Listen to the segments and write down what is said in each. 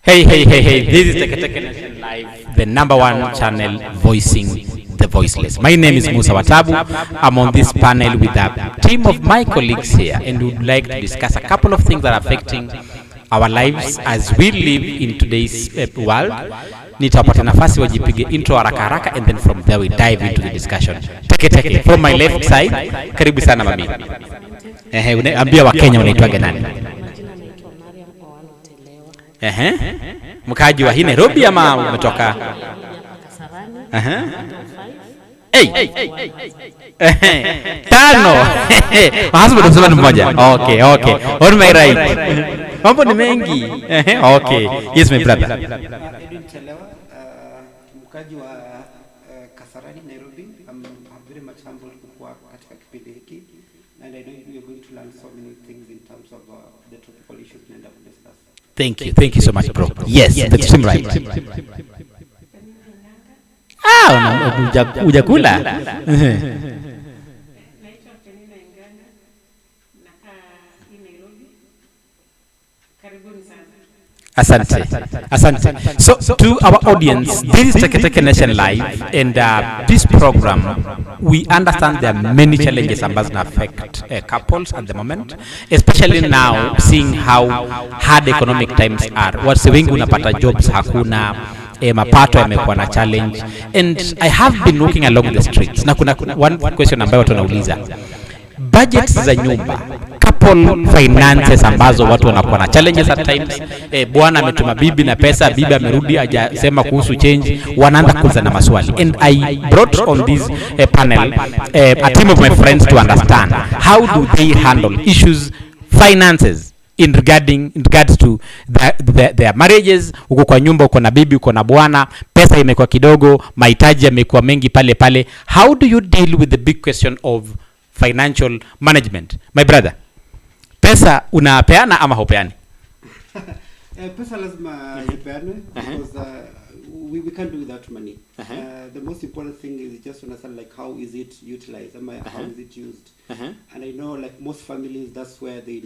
Hey, this is Teke Nation Live, the #1 channel voicing the voiceless. My name is Musa Watabu. I'm on this panel with a team of my colleagues here, and we would like to discuss a couple of things that are affecting our lives as we live in today's world. Nitapata nafasi wajipige intro haraka and then from there we dive into the discussion. Teke from my left side. Karibu sana mami. Ambia wa Kenya wanaitwaga nani? Mkaji wa hii Nairobi ama umetoka? Tano. Husband unasema ni mmoja. Okay. On my right. Mambo ni mengi. Okay. Yes my brother. Mkaji wa Kasarani Nairobi. I'm very much humbled kwa katika kipindi hiki. And I know we are going to learn so many things in terms of the topical issues we end up discussing. Thank you so much, bro. Yes, that's right. Ujakula. Asante. So to our audience, this is Teke Nation Live, and this program, we understand there are many challenges that affect couples at the moment, especially now seeing how hard economic times are. What's wengi unapata jobs hakuna, mapato yamekuwa na challenge, and I have been walking along the streets. Na kuna one question ambayo watu wanauliza, budgets za nyumba, couple finances ambazo watu wanakuwa na challenges at times. Bwana ametuma bibi na pesa, bibi amerudi hajasema kuhusu change, wanaanza kuuliza na maswali. And I brought on this panel a team of my friends to understand how do they handle issues finances in regards to their marriages. Uko kwa nyumba, uko na bibi, uko na bwana, pesa imekuwa kidogo, mahitaji yamekuwa mengi pale. How do you deal with the big question of financial management? My brother, pesa unapeana ama hupeani? Pesa lazima nipeane because we can't do without money. The most important thing is just to understand like how is it utilized, how is it used. And I know like most families, that's where the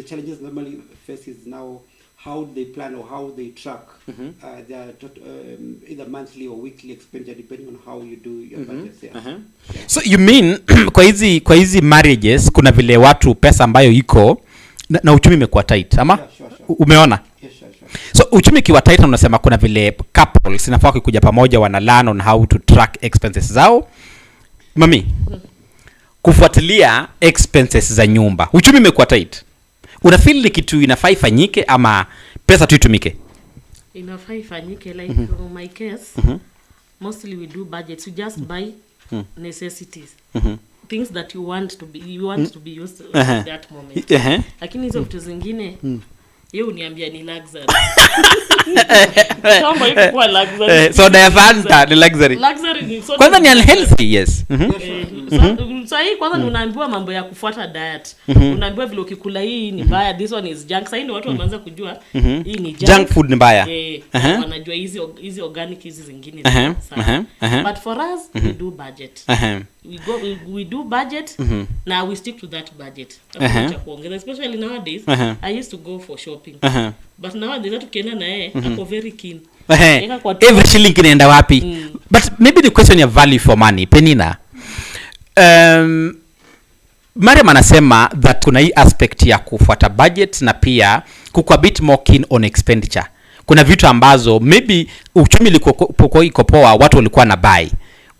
challenges normally face is now how they plan or how they track their either monthly or weekly expenditure depending on how you do your budgets. So you mean kwa hizi marriages kuna vile watu pesa ambayo iko na uchumi imekuwa tight ama? Yeah, sure. Umeona? Yes, sure. So uchumi kiwa tight na unasema kuna vile couples inafaa kuja pamoja wana learn on how to track expenses zao. Mami, kufuatilia expenses za nyumba. Uchumi imekuwa tight. Una feel ni kitu inafaa ifanyike ama pesa tu itumike? Inafaa ifanyike like my case. Mostly we do budgets. We just buy necessities. Things that you want to be used at that moment. Lakini hizo vitu zingine yeye uniambia ni luxury. Kama hivi kwa luxury. So the Fanta ni luxury. Luxury ni so kwanza ni unhealthy, yes. So hii kwanza unaambiwa mambo ya kufuata diet. Unaambiwa vile ukikula hii ni mbaya, this one is junk. Sasa ndio watu wameanza kujua hii ni junk food ni mbaya. Wanajua hizi organic hizi zingine sana. But for us we do budget. We do budget. Now we stick to that budget. Acha kuongeza, especially nowadays. I used to go for shopping. But nowadays tukienda na yeye ako very keen. Every shilling inaenda wapi? But maybe the question ya value for money, Penina. Mariam anasema that kuna hii aspect ya kufuata budget na pia kuko a bit more keen on expenditure. Kuna vitu ambazo maybe uchumi liko iko poa, watu walikuwa na buy.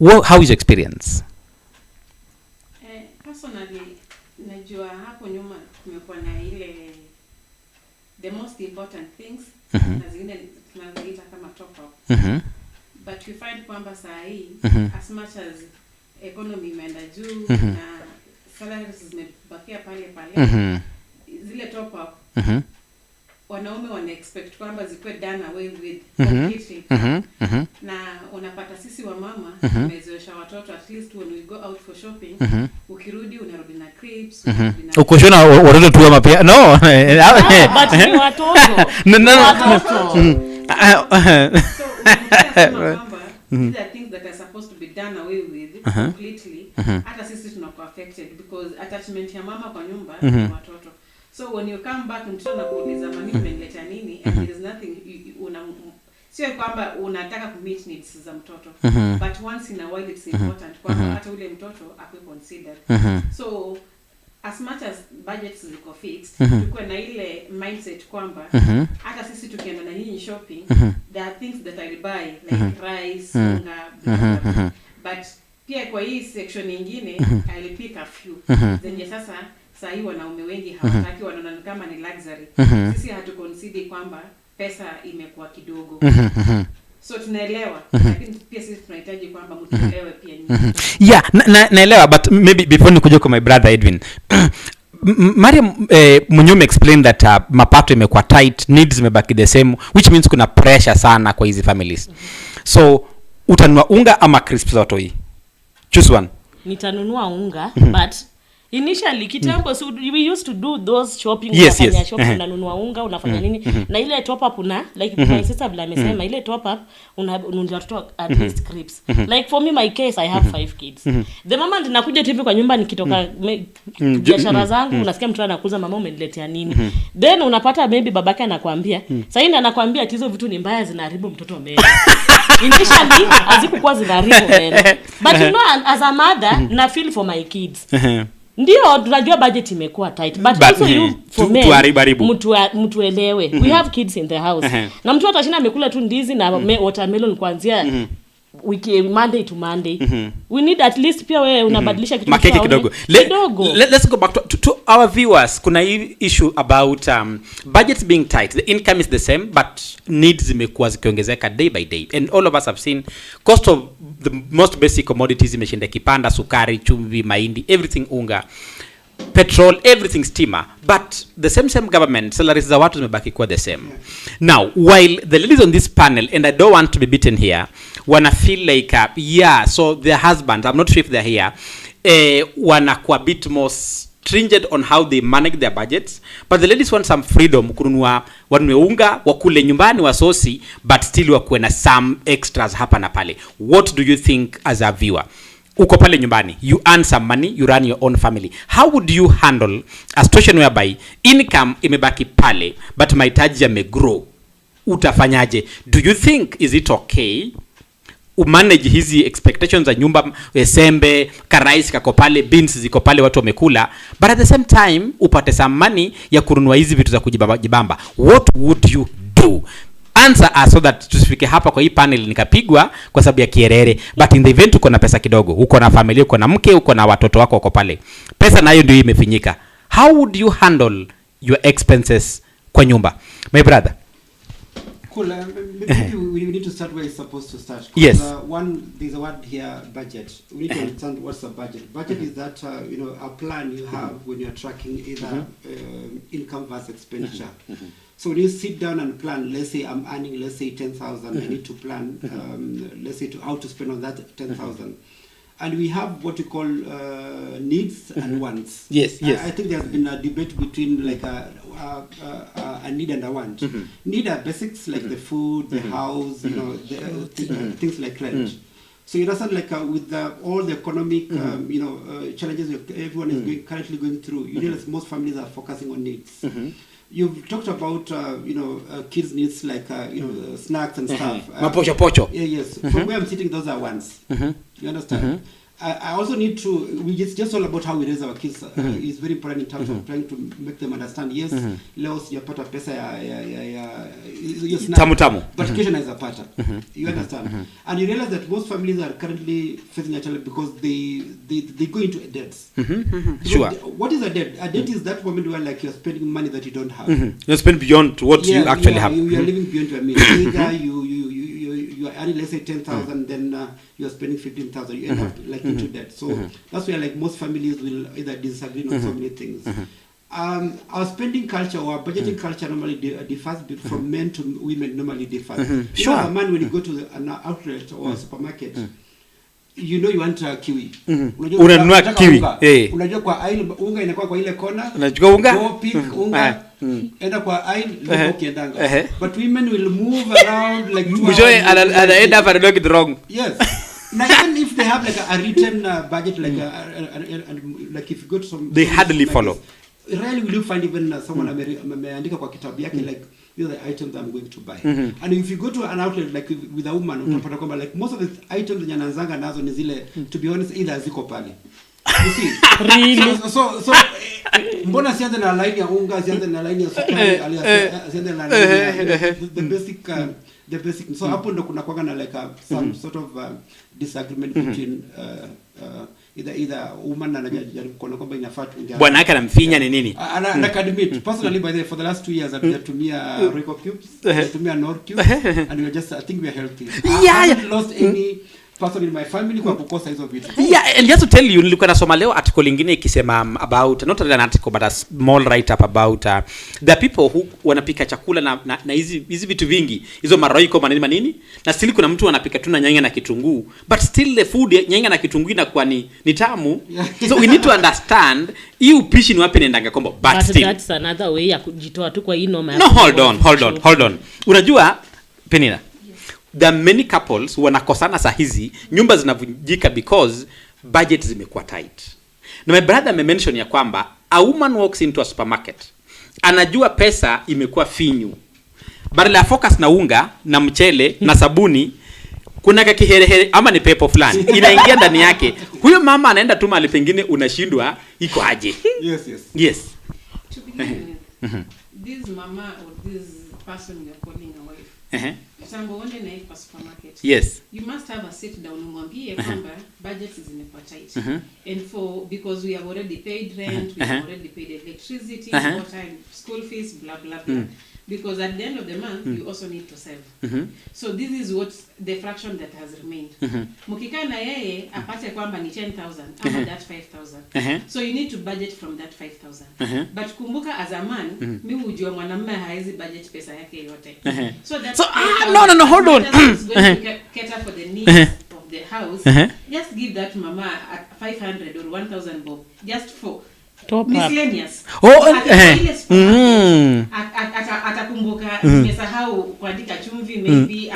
How is your experience? Personally, najua hapo nyuma kumekuwa na ile the most important things na zingine tunaziita kama top up. But we find kwamba saa hii as much as economy imeenda juu na salaries zimebakia pale zile top up wanaume wana expect kwamba zikuwe done away with completely. Na unapata sisi wa mama tumezoesha watoto at least when we go out for shopping ukirudi unarudi na crepes, uko shona watoto tu ama pia no but ni watoto so these are things that are supposed to be done away with completely. Hata sisi tunakuwa affected because attachment ya mama kwa nyumba ni watoto. So when you come back mtoto anakuuliza mami umenileta nini, and there is nothing sio kwamba unataka ku meet needs za mtoto, but once in a while it's important kwamba hata ule mtoto akwe considered. So as much as budgets ziko fixed, tukue na ile mindset kwamba hata sisi tukienda na nyinyi shopping, there are things that I buy like rice, unga, but pia kwa hii section nyingine I'll pick a few zenye sasa sahi wanaume wengi hawataki, wanaona kama ni luxury. Sisi hatuconsider kwamba pesa imekuwa kidogo. So tunaelewa, lakini pia sisi tunahitaji kwamba mtuelewe pia nyinyi. Yeah, naelewa, but maybe before nikuje kwa my brother Edwin, Mariam Munyume explained that mapato imekuwa tight, needs zimebaki the same, which means kuna pressure sana kwa hizi families. So utanunua unga ama crisps za toi? Choose one. Nitanunua unga, but initially kitambo so we used to do those shopping, yes. shopping unanunua unga unafanya nini na ile top up like my sister vile amesema ile top up ununua watoto at least cribs. Like for me my case I have 5 kids. The moment nakuja tu kwa nyumba nikitoka biashara zangu unasikia mtu anakuza mama umeniletea nini, then unapata maybe babake anakuambia sasa hivi anakuambia hizo vitu ni mbaya zinaharibu mtoto mbele. Initially hazikuwa zinaharibu mbele, but you know as a mother na feel for my kids. Ndio tunajua budget imekuwa tight, but also you for men mtu elewe we have kids in the house. Na mtu atashinda amekula tu ndizi na watermelon kuanzia wiki Monday to Monday. We need at least pia wewe unabadilisha kitu makeke kidogo. Let's go back to our viewers. Kuna issue about budgets being tight. The income is the same but needs zimekuwa zikiongezeka day by day, and all of us have seen cost of the most basic commodities imeshinda kipanda, sukari, chumvi, mahindi, everything, unga, petrol, everything, steamer, but the same government salaries za watu zimebaki kuwa the same. Now while the ladies on this panel, and I don't want to be beaten here, wanna feel like so their husband, I'm not sure if they're here, wanna a bit more stringent on how they manage their budgets, but the ladies want some freedom kununua wanunue unga wakule nyumbani wasosi, but still wakuwe na some extras hapa na pale. What do you think as a viewer? Uko pale nyumbani, you earn some money, you run your own family. How would you handle a situation whereby income imebaki pale but mahitaji yamegrow? Utafanyaje? Do you think is it okay umanage hizi expectations za nyumba, sembe, karais kako pale, beans ziko pale, watu wamekula, but at the same time upate some money ya kununua hizi vitu za kujibamba? What would you do? Answer us so that tusifike hapa kwa hii panel nikapigwa kwa sababu ya kierere, but in the event uko na pesa kidogo, uko na familia, uko na mke, uko na watoto wako wako pale, pesa nayo ndio imefinyika, how would you handle your expenses kwa nyumba, my brother? Cool. Maybe we need to start where it's supposed to start. Yes. There's a word here, budget. We need to understand what's a budget. Budget is that a plan you have when you're tracking either income versus expenditure. So when you sit down and plan, let's say I'm earning, let's say 10,000, I need to plan, let's say how to spend on that 10,000. And we have what we call needs and wants. Yes. I think there's been a debate between like a need and a want. Need are basics like the food, the house, things like rent. So you understand, like with all the economic, challenges everyone is currently going through, you realize most families are focusing on needs. You've talked about, kids' needs like, snacks and stuff. Pocho. Yes. From where I'm sitting, those are wants. You understand? I also need to, it's just all about how we raise our kids. It's very important in terms of trying to make them understand, yes, leo sijapata pesa ya tamu. But education is a part. You understand? And you realize that most families are currently facing a challenge because they go into debts. Sure. What is a debt? A debt is that moment where like you're spending money that you don't have. You spend beyond what you actually have. You are living beyond your means. Either you are earning, let's say 10,000, then you are spending 15,000. You end up like into debt. So that's where like most families will either disagree on so many things. Our spending culture or our budgeting culture normally differs from men to women. Normally differs. Sure. A man, when you go to an outlet or a supermarket, you want kiwi. Unanunua kiwi. Unajua kwa aisle unga inakuwa kwa ile kona. Unachukua unga? Go pick unga. Enda kwa aisle ukiendanga. But women will move around like two hours. And I end up and look it wrong. Yes. Now even if they have like a written budget, like like if you go to some, they hardly follow. rarely will you find even someone ameandika kwa kitabu yake like these are the items I'm going to buy. And if you go to an outlet like with a woman utapata kwamba like most of the items zenye anaanzanga nazo ni zile to be honest either ziko pale. You see? Really? So mbona sianze na line ya unga, sianze na line ya sukari, sianze na line ya the basic. So hapo ndo kuna kwanga na like some sort of disagreement between either woman na anajaribu kuona kwamba inafaa tu bwana yake anamfinya ni nini. And I can admit personally by the for the last 2 years I've Rico cubes, I've Nor cubes, and we are just I think we are healthy. I haven't lost any person in my family kwa kukosa hizo vitu. Yeah, and just to tell you, nilikuwa nasoma leo article lingine ikisema about not an article but a small write up about the people who wanapika chakula na hizi vitu vingi, hizo maroiko manini na still kuna mtu anapika tu na nyanya na kitunguu, but still the food nyanya na kitunguu inakuwa ni tamu. So we need to understand hii upishi ni wapi nendanga kombo, but still that's another way ya kujitoa tu kwa hii noma. No, hold on. Unajua Penina, there are many couples wanakosana saa hizi, nyumba zinavunjika because budget zimekuwa tight. Na my brother mention ya kwamba a woman walks into a supermarket, anajua pesa imekuwa finyu, badala ya focus na unga na mchele na sabuni, kuna kiherehere ama ni pepo fulani inaingia ndani yake. Huyo mama anaenda tu mahali pengine unashindwa iko aje. Yes. To begin with, this mama or this person you're calling a wife, Sambo wende na kwa supermarket. Yes. You must have a sit down umwambie kwamba budget is imekuwa tight. And because we have already paid rent, we have already paid electricity, water, school fees, blah blah blah. Because at the end of the month you also need to save. So this is what the fraction that has remained. Mkikaa na yeye apate kwamba ni 10,000 ama that 5,000. So you need to budget from that 5,000. But kumbuka as a man, mimi hujua mwanamume haezi budget pesa yake yote. So no, hold on. Going to cater for the needs of the house. Just give that mama 500 or 1,000 bob just for top miscellaneous. Atakumbuka nimesahau kuandika chumvi maybe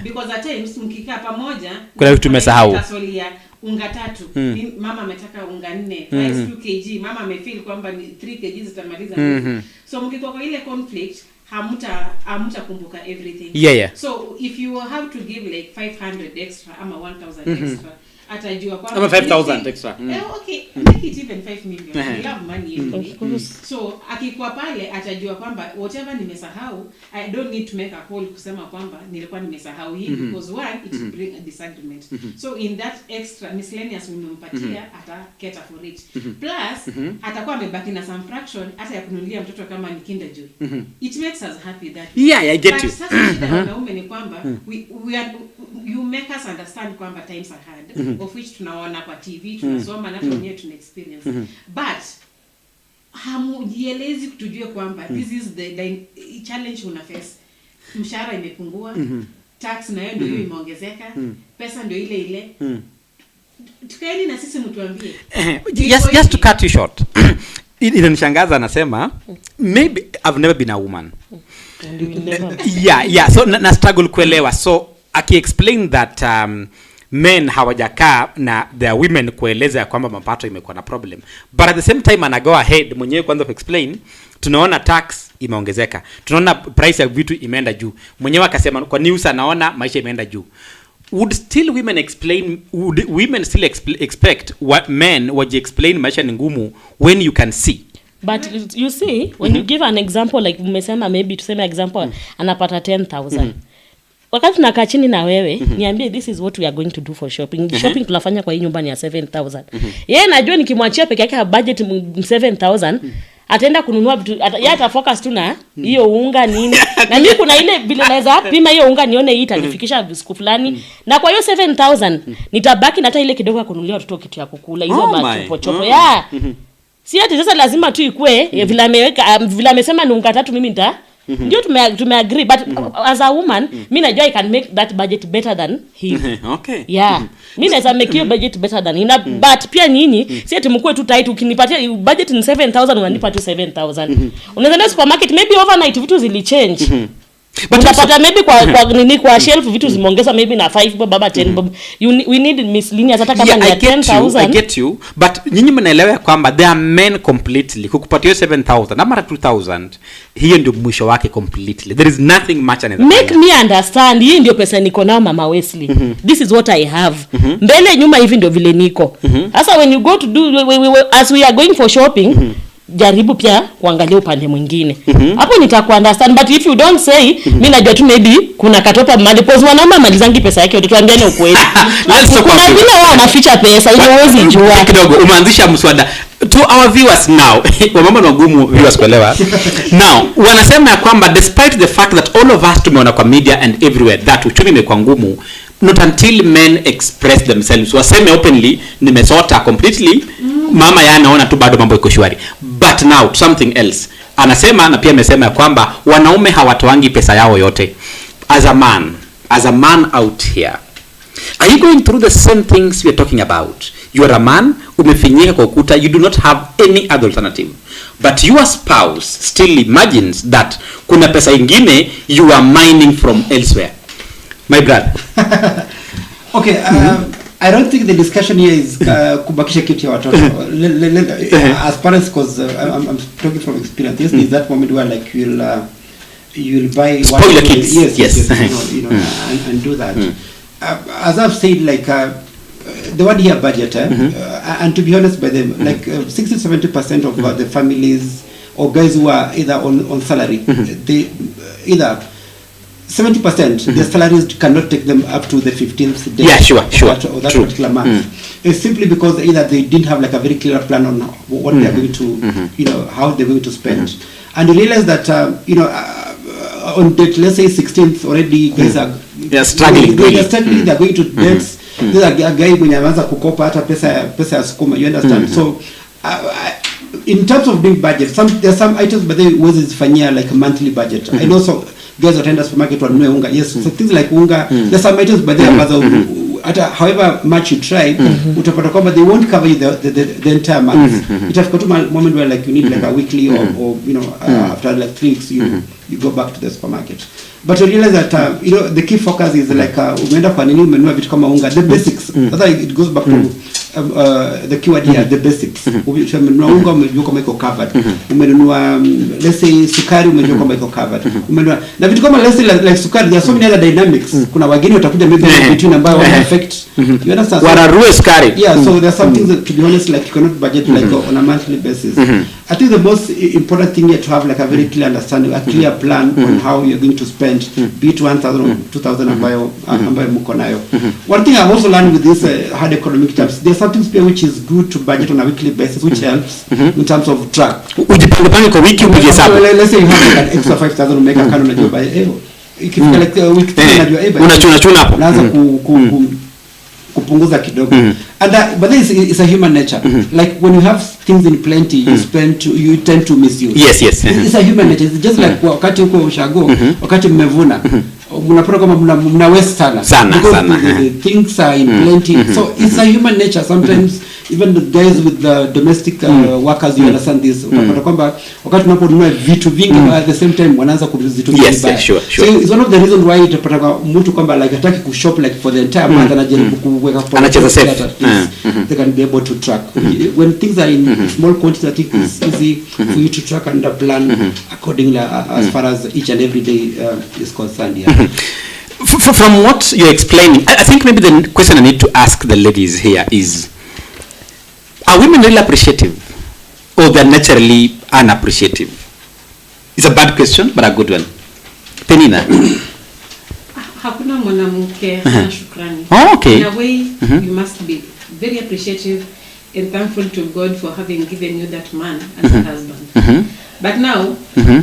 because at times mkikaa pamoja kuna vitu tumesahau. Tasolia unga 3, mama ametaka unga 4, rice 2 kg, mama amefeel kwamba ni 3 kg zitamaliza. So mkiko kwa ile conflict hamuta kumbuka everything. Yeah. So if you have to give like 500 extra ama 1,000 extra, atajua kwamba ama 5,000 extra. Okay, make it even 5 million. We love money. So akikuwa pale atajua kwamba whatever nimesahau, I don't need to make a call kusema kwamba nilikuwa nimesahau hii because one it bring a disagreement. So in that extra miscellaneous umempatia ata cater for it. Plus atakuwa amebaki na some fraction hata ya kununulia mtoto kama ni Kinder Joy. It makes us happy that. Yeah, I get you. Sasa shida wanaume ni kwamba we are, you make us understand kwamba times are hard, of which tunaona kwa TV, tunasoma na tuonye tuna experience. But hamujielezi kutujue kwamba this is the challenge una face. Mshahara imepungua, tax nayo ndio hiyo imeongezeka, pesa ndio ile. Tukaeni na sisi mtuambie. Just to cut you short. Inanishangaza anasema maybe I've never been a woman. Yeah, so na struggle kuelewa. So aki-explain that men hawajakaa na the women kueleza kwamba mapato imekuwa na problem, but at the same time ana go ahead mwenyewe kwanza to explain, tunaona tax imeongezeka, tunaona price ya vitu imeenda juu, mwenyewe akasema kwa news anaona maisha imeenda juu. Would women still expect what men waji explain maisha ni ngumu when you can see? But you see when you give an example like umesema maybe tuseme example anapata 10,000. Wakati tunakaa chini na wewe niambie this is what we are going to do for shopping. Shopping tunafanya kwa hii nyumba ni ya 7,000. Yeye najua nikimwachia peke yake budget 7,000 ataenda kununua vitu, yeye atafocus tu na hiyo unga nini. Na mimi kuna ile bila naweza pima hiyo unga nione hii itanifikisha siku fulani. Na kwa hiyo 7,000 nitabaki na hata ile kidogo ya kununulia watoto kitu ya kukula hizo machopo. Yeah. Si ati sasa lazima tu ikue vile ameweka vile amesema ni unga 3 mimi nita ndio tumeagree, but as a woman mimi najua I can make that budget better than him. Okay. Yeah. Mimi naweza make your budget better than him. But pia nyinyi si ati mkue tu tight, ukinipatia budget ni 7,000 unanipa tu 7,000. Unaweza na supermarket maybe overnight vitu zili change. But utapata maybe kwa nini kwa shelf vitu zimeongezwa maybe na 5 bob baba 10 bob. We need miscellaneous hata kama ni 10,000. I get you, but nyinyi mnaelewa kwamba they are men completely. Kukupatia 7,000 ama 2,000, hiyo ndio mwisho wake completely. There is nothing much another. Make me understand, hii ndio pesa niko nayo mama Wesley. This is what I have. Mbele nyuma hivi ndio vile niko. Sasa when you go to do as we are going for shopping, jaribu pia kuangalia upande mwingine. Hapo nitaku understand, but if you don't say, mimi najua tu maybe kuna katopa mali pose wanama malizangi pesa yake tutuambiane ukweli. Kuna vile wao wanaficha pesa ili uwezi jua. Kidogo umeanzisha mswada to our viewers now. Wamama na gumu viewers kuelewa. Now, wanasema kwamba despite the fact that all of us tumeona kwa media and everywhere that uchumi imekuwa ngumu, not until men express themselves, waseme openly nimesota completely, mama yanaona tu bado mambo iko shwari. But now something else. Anasema na pia amesema kwamba wanaume hawatoangi pesa yao yote. As a man out here, are you going through the same things we are talking about? You are a man, umefinyika kwa ukuta, you do not have any other alternative. But your spouse still imagines that kuna pesa ingine you are mining from elsewhere. My brother. Okay, I don't think the discussion here is kubakisha kitu ya watoto. As parents, because I'm talking from experience. Yes, is that moment where like you'll buy spoil the kids. Yes. You know, and do that. As I've said, like the one here budget, and to be honest, by them, like 60-70% of the families or guys who are either on salary, they either 70% their salaries cannot take them up to the 15th day. Yeah, sure. Or that True. particular month. It's simply because either they didn't have like a very clear plan on what they are going to, you know, how they're going to spend, and you realize that on date, let's say 16th already, guys are struggling. They're going to debts. There's a guy when you answer kukopa hata pesa ya sukuma, you understand? So in terms of doing budget, there's some items but they was fanyia like a monthly budget. I know so guys attend supermarket wanunue unga. Yes, so things like unga, there's some items but they are however much you try, utapata kwamba they won't cover you the entire month. Itafika tu moment where like you need like a weekly or you know after like 3 weeks you go back to the supermarket. But you realize that you know the key focus is like umeenda kwa nini umenunua vitu kama unga, the basics. That it goes back to the keyword here, the basics. Umenunua unga umejua kama iko covered. Umenunua let's say sukari umejua kama iko covered. Umenunua na vitu kama let's say like sukari, there are so many other dynamics. Kuna wageni watakuja maybe between ambayo wana affect. You understand? Wararue sukari. Yeah, so there are some things that to be honest like you cannot budget like on a monthly basis. I think the most important thing here to have like a very clear understanding, a clear plan on how you're going to spend, be it 1,000 or 2,000 ambayo mko nayo. One thing I've also learned with this hard economic terms, there's something which is good to budget on a weekly basis, which helps in terms of track. Ujipange kwa wiki upige hesabu. Let's say you have like an extra 5,000 umeka kano unajua by ikifika like week 10 unajua unachuna hapo. Unaanza kupunguza kidogo. And but this is a human nature. Like when you have things in plenty, you tend to misuse. Yes. It's a human nature. It's just like wakati uko ushago, wakati mmevuna, mnapata kama mna waste sana. The things are in plenty. So it's a human nature. Sometimes even the guys with the domestic workers, you understand this. Utapata kwamba wakati unaponunua vitu vingi at the same time wanaanza kuvitumia vibaya. Yes, sure. So it's one of the reasons why utapata mtu kwamba like hataki kushop like for the entire month, anajaribu kuweka anacheza safe. They can be able to track. When things are in small quantities, I think it's easy for you to track and plan accordingly as far as each and every day is concerned. Yeah. From what you're explaining, I think maybe the question I need to ask the ladies here is, are women really appreciative or they're naturally unappreciative? It's a bad question, but a good one. Penina. Hakuna mwanamke hana shukrani. Oh, okay. In a way, you must be very appreciative and thankful to God for having given you that man as a husband. But now,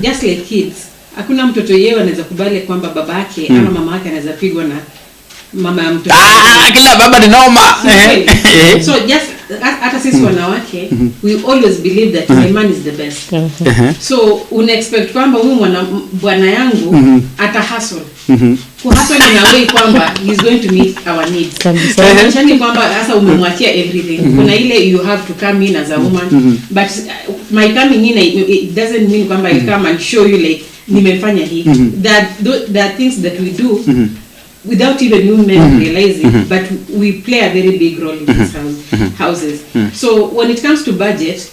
just like kids, hakuna mtoto yeye anaweza kubali kwamba babake ama mama yake anaweza pigwa na mama ya mtoto. Kila baba ni noma. So just hata sisi wanawake, we always believe that my man is the best. So una expect kwamba huyu bwana yangu ata hustle. Kuhustle in a way kwamba he's going to meet our needs. Chani kwamba sasa umemwachia everything. Kuna ile you have to come in as a woman, but my coming in it doesn't mean kwamba I come and show you like nimefanya hii. There are things that we do without even you men realizing, but we play a very big role in these houses. So when it comes to budget,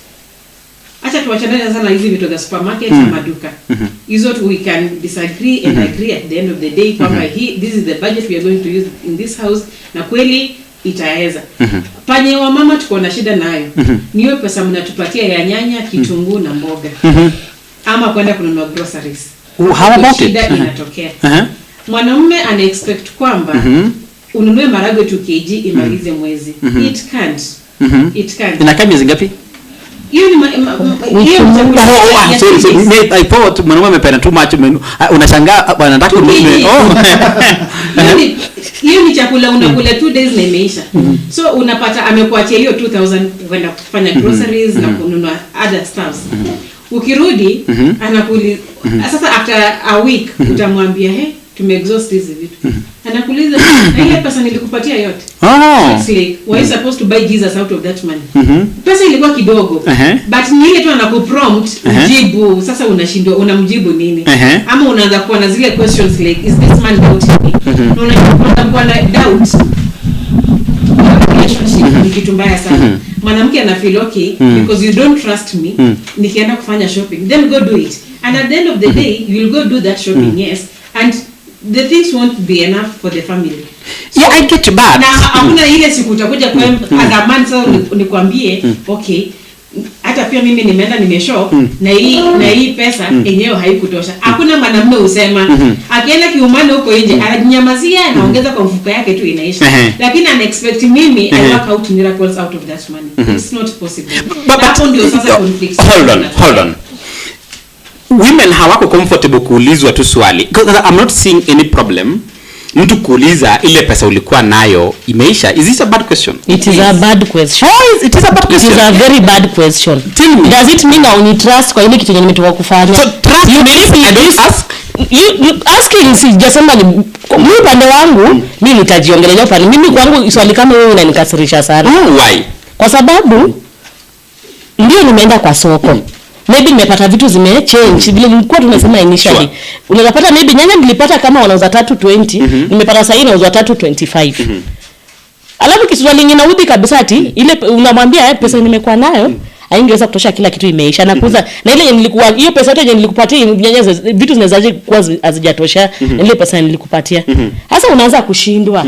acha tuachane sana hizi vitu za supermarket na maduka. Hizo we can disagree and agree at the end of the day kwamba this is the budget we are going to use in this house, na kweli itaweza. Panye wa mama tuko na shida nayo. Niyo pesa mnatupatia ya nyanya, kitunguu na mboga. Ama kwenda kununua groceries. How about it? Shida inatokea. Mwanamume ana expect kwamba ununue maragwe 2 kg imalize mwezi. It can't. It can't. Inakaa miezi ngapi? Hiyo ni I thought mwanamume amependa too much unashangaa bwana nataka kununue. Hiyo ni chakula unakula 2 days na imeisha. So unapata amekuachia hiyo 2000 kwenda kufanya groceries na kununua other stuffs. Ukirudi anakuuliza sasa after a week utamwambia tumeexhaust hizi vitu. Anakuuliza na ile pesa nilikupatia yote. It's like why you supposed to buy Jesus out of that money? Pesa ilikuwa kidogo. But ni ile tu anakuprompt jibu. Sasa unashindwa unamjibu nini? Ama unaanza kuwa na zile questions like is this man doubting me? Unaanza kuwa na doubt. Ni kitu mbaya sana. Mwanamke ana feel okay because you don't trust me. Nikienda kufanya shopping, then go do it. And at the end of the day, you will go do that shopping, yes. And the things won't be enough for the family. So, yeah, I get you back. Na hakuna ile siku utakuja kwa adamant so nikwambie, okay, hata pia mimi nimeenda nimeshop na hii pesa yenyewe haikutosha. Hakuna mwanamume usema akienda kiumane huko nje anajinyamazia anaongeza kwa mfuko yake tu inaisha. Lakini ana expect mimi I work out miracles out of that money. It's not possible. Hapo ndio sasa conflict. Hold on. Women hawako comfortable kuulizwa tu swali. Because I'm not seeing any problem. Mtu kuuliza ile pesa ulikuwa nayo imeisha. Is this a bad question? It is a bad question. Oh, it is a bad question. It is a very bad question. Tell me. Does it mean I trust kwa ile kitu yenye nimetoka kufanya? So trust you means I don't ask. You asking si jasema ni mimi pande wangu mimi nitajiongelea pale. Mimi kwangu swali kama wewe unanikasirisha sana. Why? Kwa sababu ndio nimeenda kwa soko. Maybe nimepata vitu zimechange vile nilikuwa tunasema initially. Unapata maybe nyanya nilipata kama wanauza 320, nimepata sasa hivi nauza 325. Alafu kitu kingine naudhi kabisa ati ile unamwambia pesa nimekuwa nayo haingeweza kutosha kila kitu imeisha na kuuza na ile nilikuwa hiyo pesa yote nilikupatia nyanya vitu zinazaje kuwa hazijatosha ile pesa nilikupatia. Sasa unaanza kushindwa.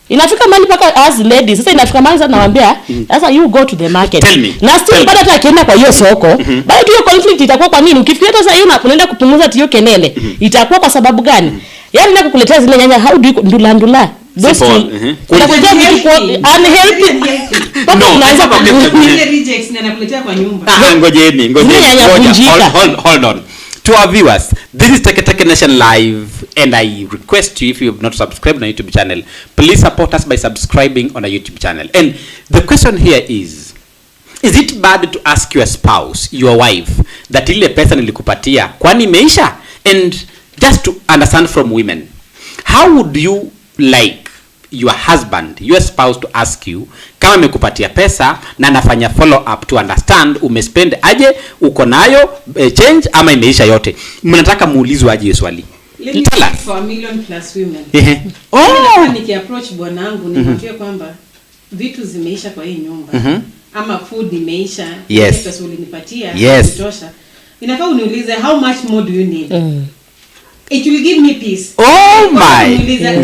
Inafika mahali paka as ladies sasa inafika mahali sana nawaambia sasa you go to the market na still baada hata akienda kwa hiyo soko baada hiyo conflict itakuwa kwa nini ukifikiria sasa hiyo unaenda kupunguza hiyo kelele itakuwa kwa sababu gani yani na kukuletea zile nyanya how do you ndula those unakuletea vitu kwa unhealthy no unaanza ile rejects na nakuletea kwa nyumba ngojeni hold on. To our viewers, this is Teke Nation Live, and I request you, if you have not subscribed on our YouTube channel, please support us by subscribing on our YouTube channel. And the question here is it bad to ask your spouse, your wife, that ile pesa nilikupatia kwani imeisha? And just to understand from women, how would you like your husband, your spouse to ask you kama amekupatia pesa na anafanya follow up to understand umespend aje, uko nayo change ama imeisha yote? Mnataka muulizwe aje swali? Tell us for a million plus women. Nikiapproach bwanangu nimwambie kwamba vitu zimeisha kwa hii nyumba ama food imeisha, pesa ulinipatia kutosha. Inafaa uniulize how much more do you need? It will give me peace. Oh my.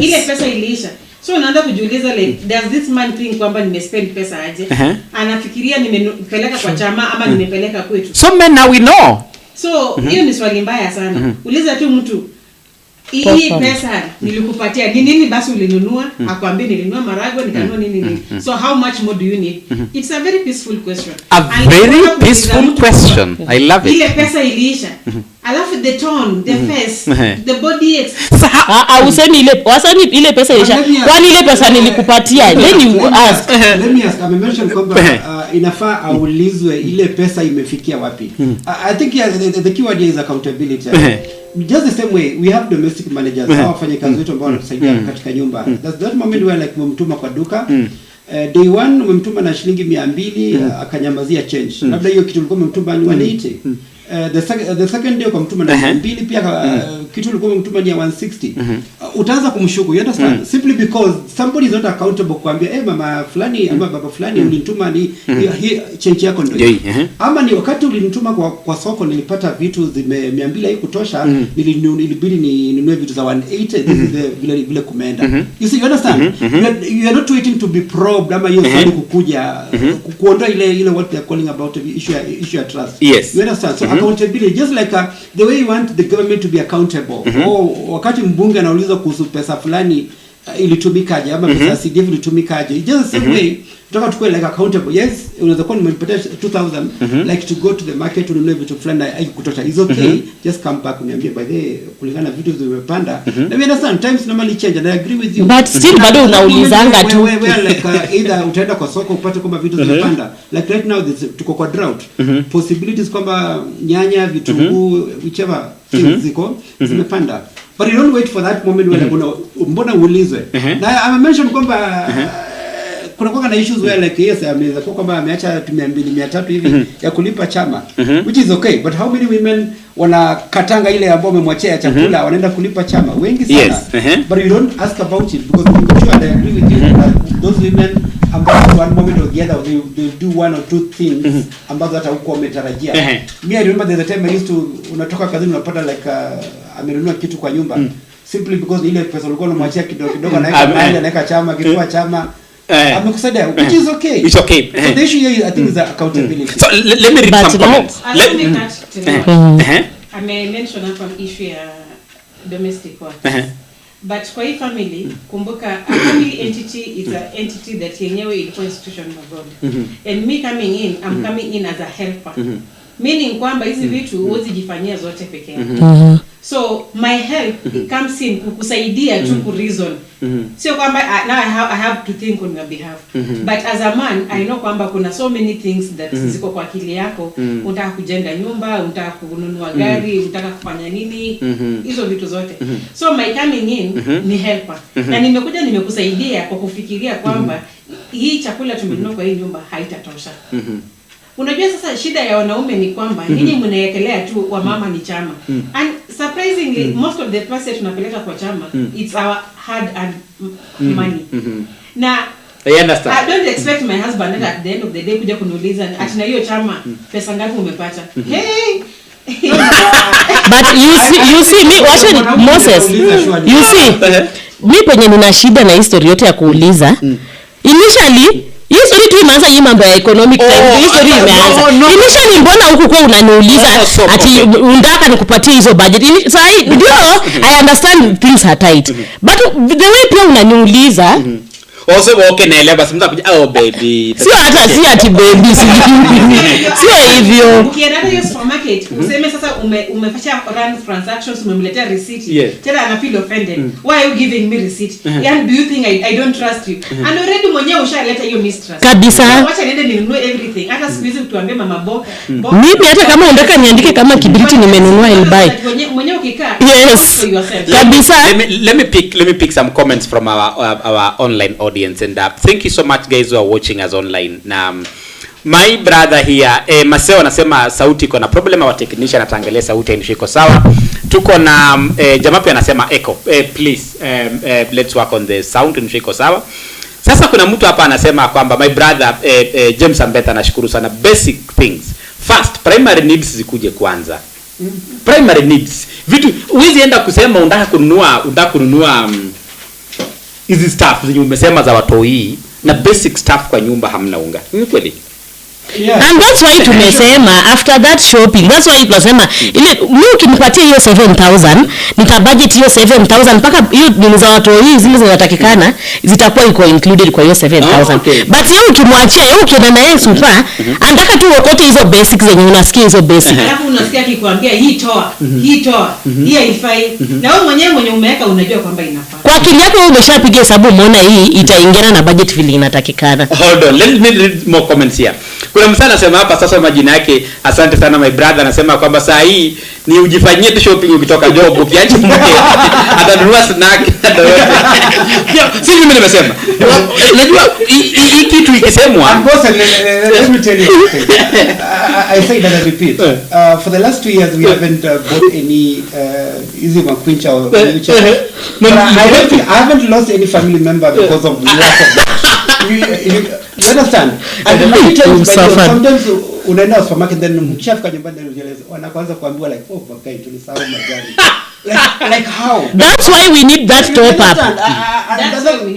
Ile pesa iliisha. So unaanza kujiuliza like does this man think kwamba nimespend pesa aje? Anafikiria nimepeleka kwa chama ama nimepeleka kwetu. So men now we know. So hiyo ni swali mbaya sana. Uliza tu mtu hii pesa nilikupatia ni nini basi ulinunua? Akwambie nilinunua maragwe nikanunua nini. So how much more do you need? It's a very peaceful question. A very peaceful question. I love it. Ile pesa iliisha. Alafu the tone, the face, the body usemi ile pesa ilisha. Kwani ile pesa nilikupatia? Then you ask. Let me ask. I mentioned kwamba inafaa aulizwe ile pesa imefikia wapi. I think the key word is accountability. Just the same way we have domestic managers au wafanyakazi wetu ambao wanatusaidia katika nyumba. That's that moment where like umemtuma kwa duka day one umemtuma na shilingi 200 akanyamazia change. Labda hiyo kitu ulikuwa umemtuma ni 180. the second day kwa mtuma na mbili pia kitu ulikuwa mtuma ni 160 utaanza kumshuku, you understand, simply because somebody is not accountable kuambia mama fulani ama baba fulani ulinituma ni hii change yako ndio ama ni wakati ulinituma kwa soko nilipata vitu 200 haikutosha ilibidi ninunue vitu za 180 this is vile kumeenda. You see, you understand, you are not waiting to be probed ama hiyo swali kukuja kuondoa ile what they are calling about issue of trust. Yes. You understand, so accountability just like the way you want the government to be accountable. Wakati mbunge anauliza kuhusu pesa fulani ilitumikaje ama pesa CDF ilitumikaje, just the same way tunataka tukue like accountable. Yes, unaweza kuwa nimepatia 2000 like to go to the market ununue vitu fulani haikutosha, is okay, just come back uniambie by the kulingana vitu zimepanda. Na we understand times normally change and I agree with you, but still bado unaulizanga tu wewe like either utaenda kwa soko upate kwamba vitu zimepanda like right now tuko kwa drought, possibilities kwamba nyanya, vitunguu, whichever things ziko zimepanda, but you don't wait for that moment when mbona uulizwe. Na I mentioned kwamba kuna kwa na issues where like yes ameweza kwa kwamba ameacha 200-300 hivi ya kulipa chama, which is okay, but how many women wanakatanga ile ambao wamemwachia chakula wanaenda kulipa chama? Wengi sana. But you don't ask about it because I'm sure I agree with you that those women ambao one moment or the other they do one or two things ambazo hata huko wametarajia. Me I remember the time I used to unatoka kazini unapata like amenunua kitu kwa nyumba simply because ile pesa ulikuwa unamwachia kidogo anaweka chama kifua chama amekusaidia, which is okay. It's okay. So the issue here I think is accountability. So let me read some comments. I may mention upon issue ya domestic work. But kwa hii family kumbuka a family entity is an entity that yenyewe ilikuwa institution abroad. And me coming in, I'm coming in as a helper. Meaning kwamba hizi vitu huwezi jifanyia zote peke yako. So my help comes in kukusaidia tu ku reason. Sio kwamba now I have to think on your behalf. But as a man I know kwamba kuna so many things that ziko kwa akili yako. Unataka kujenga nyumba, unataka kununua gari, unataka kufanya nini, hizo vitu zote. So my coming in ni helper. Na nimekuja nimekusaidia kwa kufikiria kwamba hii chakula tumenunua kwa hii nyumba haitatosha. Unajua sasa shida ya wanaume ni kwamba ninyi mnaekelea tu wa mama ni chama. And surprisingly most of the pesa tunapeleka kwa chama it's our hard earned money. Na I understand. I don't expect my husband at the end of the day kuja kuniuliza ati na hiyo chama pesa ngapi umepata. Hey but you see me watching Moses, you see mimi penye nina shida na history yote ya kuuliza initially history tu imeanza hii mambo ya economic time. History imeanza initially, mbona huku kwa unaniuliza ati unataka nikupatie hizo budget sasa ndio I understand things are tight but the way pia unaniuliza also okay naelewa simza kuja baby sio hata si ati baby sio hivyo. Ukienda hiyo supermarket useme sasa umefanya run transactions umemletea receipt tena ana feel offended. Why are you giving me receipt? And do you think I don't trust you? And already mwenyewe ushaleta hiyo mistrust kabisa. Wacha niende ninunue everything. Hata siku hizi tuambie mama boka mimi hata kama unataka niandike kama kibiriti nimenunua elbai mwenyewe ukikaa yes kabisa. Let me pick some comments from our online audience and thank you so much guys who are watching us online. My brother here Maseo anasema sauti iko na problem, wa technician ataangalia sauti iko sawa. Tuko na jamaa pia anasema echo please let's work on the sound iko sawa. Sasa kuna mtu hapa anasema kwamba my brother James Ambeta anashukuru sana. Basic things first, primary needs zikuje kwanza. Primary needs vitu uwezi enda kusema unataka kununua hizi stuff zenye umesema za watoi na basic stuff kwa nyumba hamna unga. Ni kweli? Yeah. And that's why tumesema after that shopping, that's why tunasema ile mimi ukinipatia hiyo 7000 nita budget hiyo 7000 mpaka hiyo ni za watu hizi zile zinatakikana zitakuwa iko included kwa hiyo 7000. Okay. But yeye ukimwachia yeye ukienda na yeye super anataka tu ukote hizo basics zenye unasikia hizo basic. Alafu unasikia akikwambia hii toa hii haifai na wewe mwenyewe umeweka unajua kwamba inafaa. Kwa akili yako wewe umeshapiga hesabu umeona hii itaingiana na budget vile inatakikana. Hold on, let me read more comments here. Kuna msana anasema hapa sasa majina yake, asante sana my brother, anasema kwamba saa hii ni ujifanyie tu shopping ukitoka job, ukiacha mke atanunua snack si mimi nimesema. Unajua hii kitu ikisemwa, let me tell you I say that I repeat, for the last 2 years we haven't bought any easy makwincha or whichever. I haven't lost any family member because of lack of that. You understand? And sometimes unaenda supermarket then mchafika nyumbani ndio unaeleza wanaanza kuambiwa like bagai tulisahau majani. Like how? That's why we need that top up. That's why we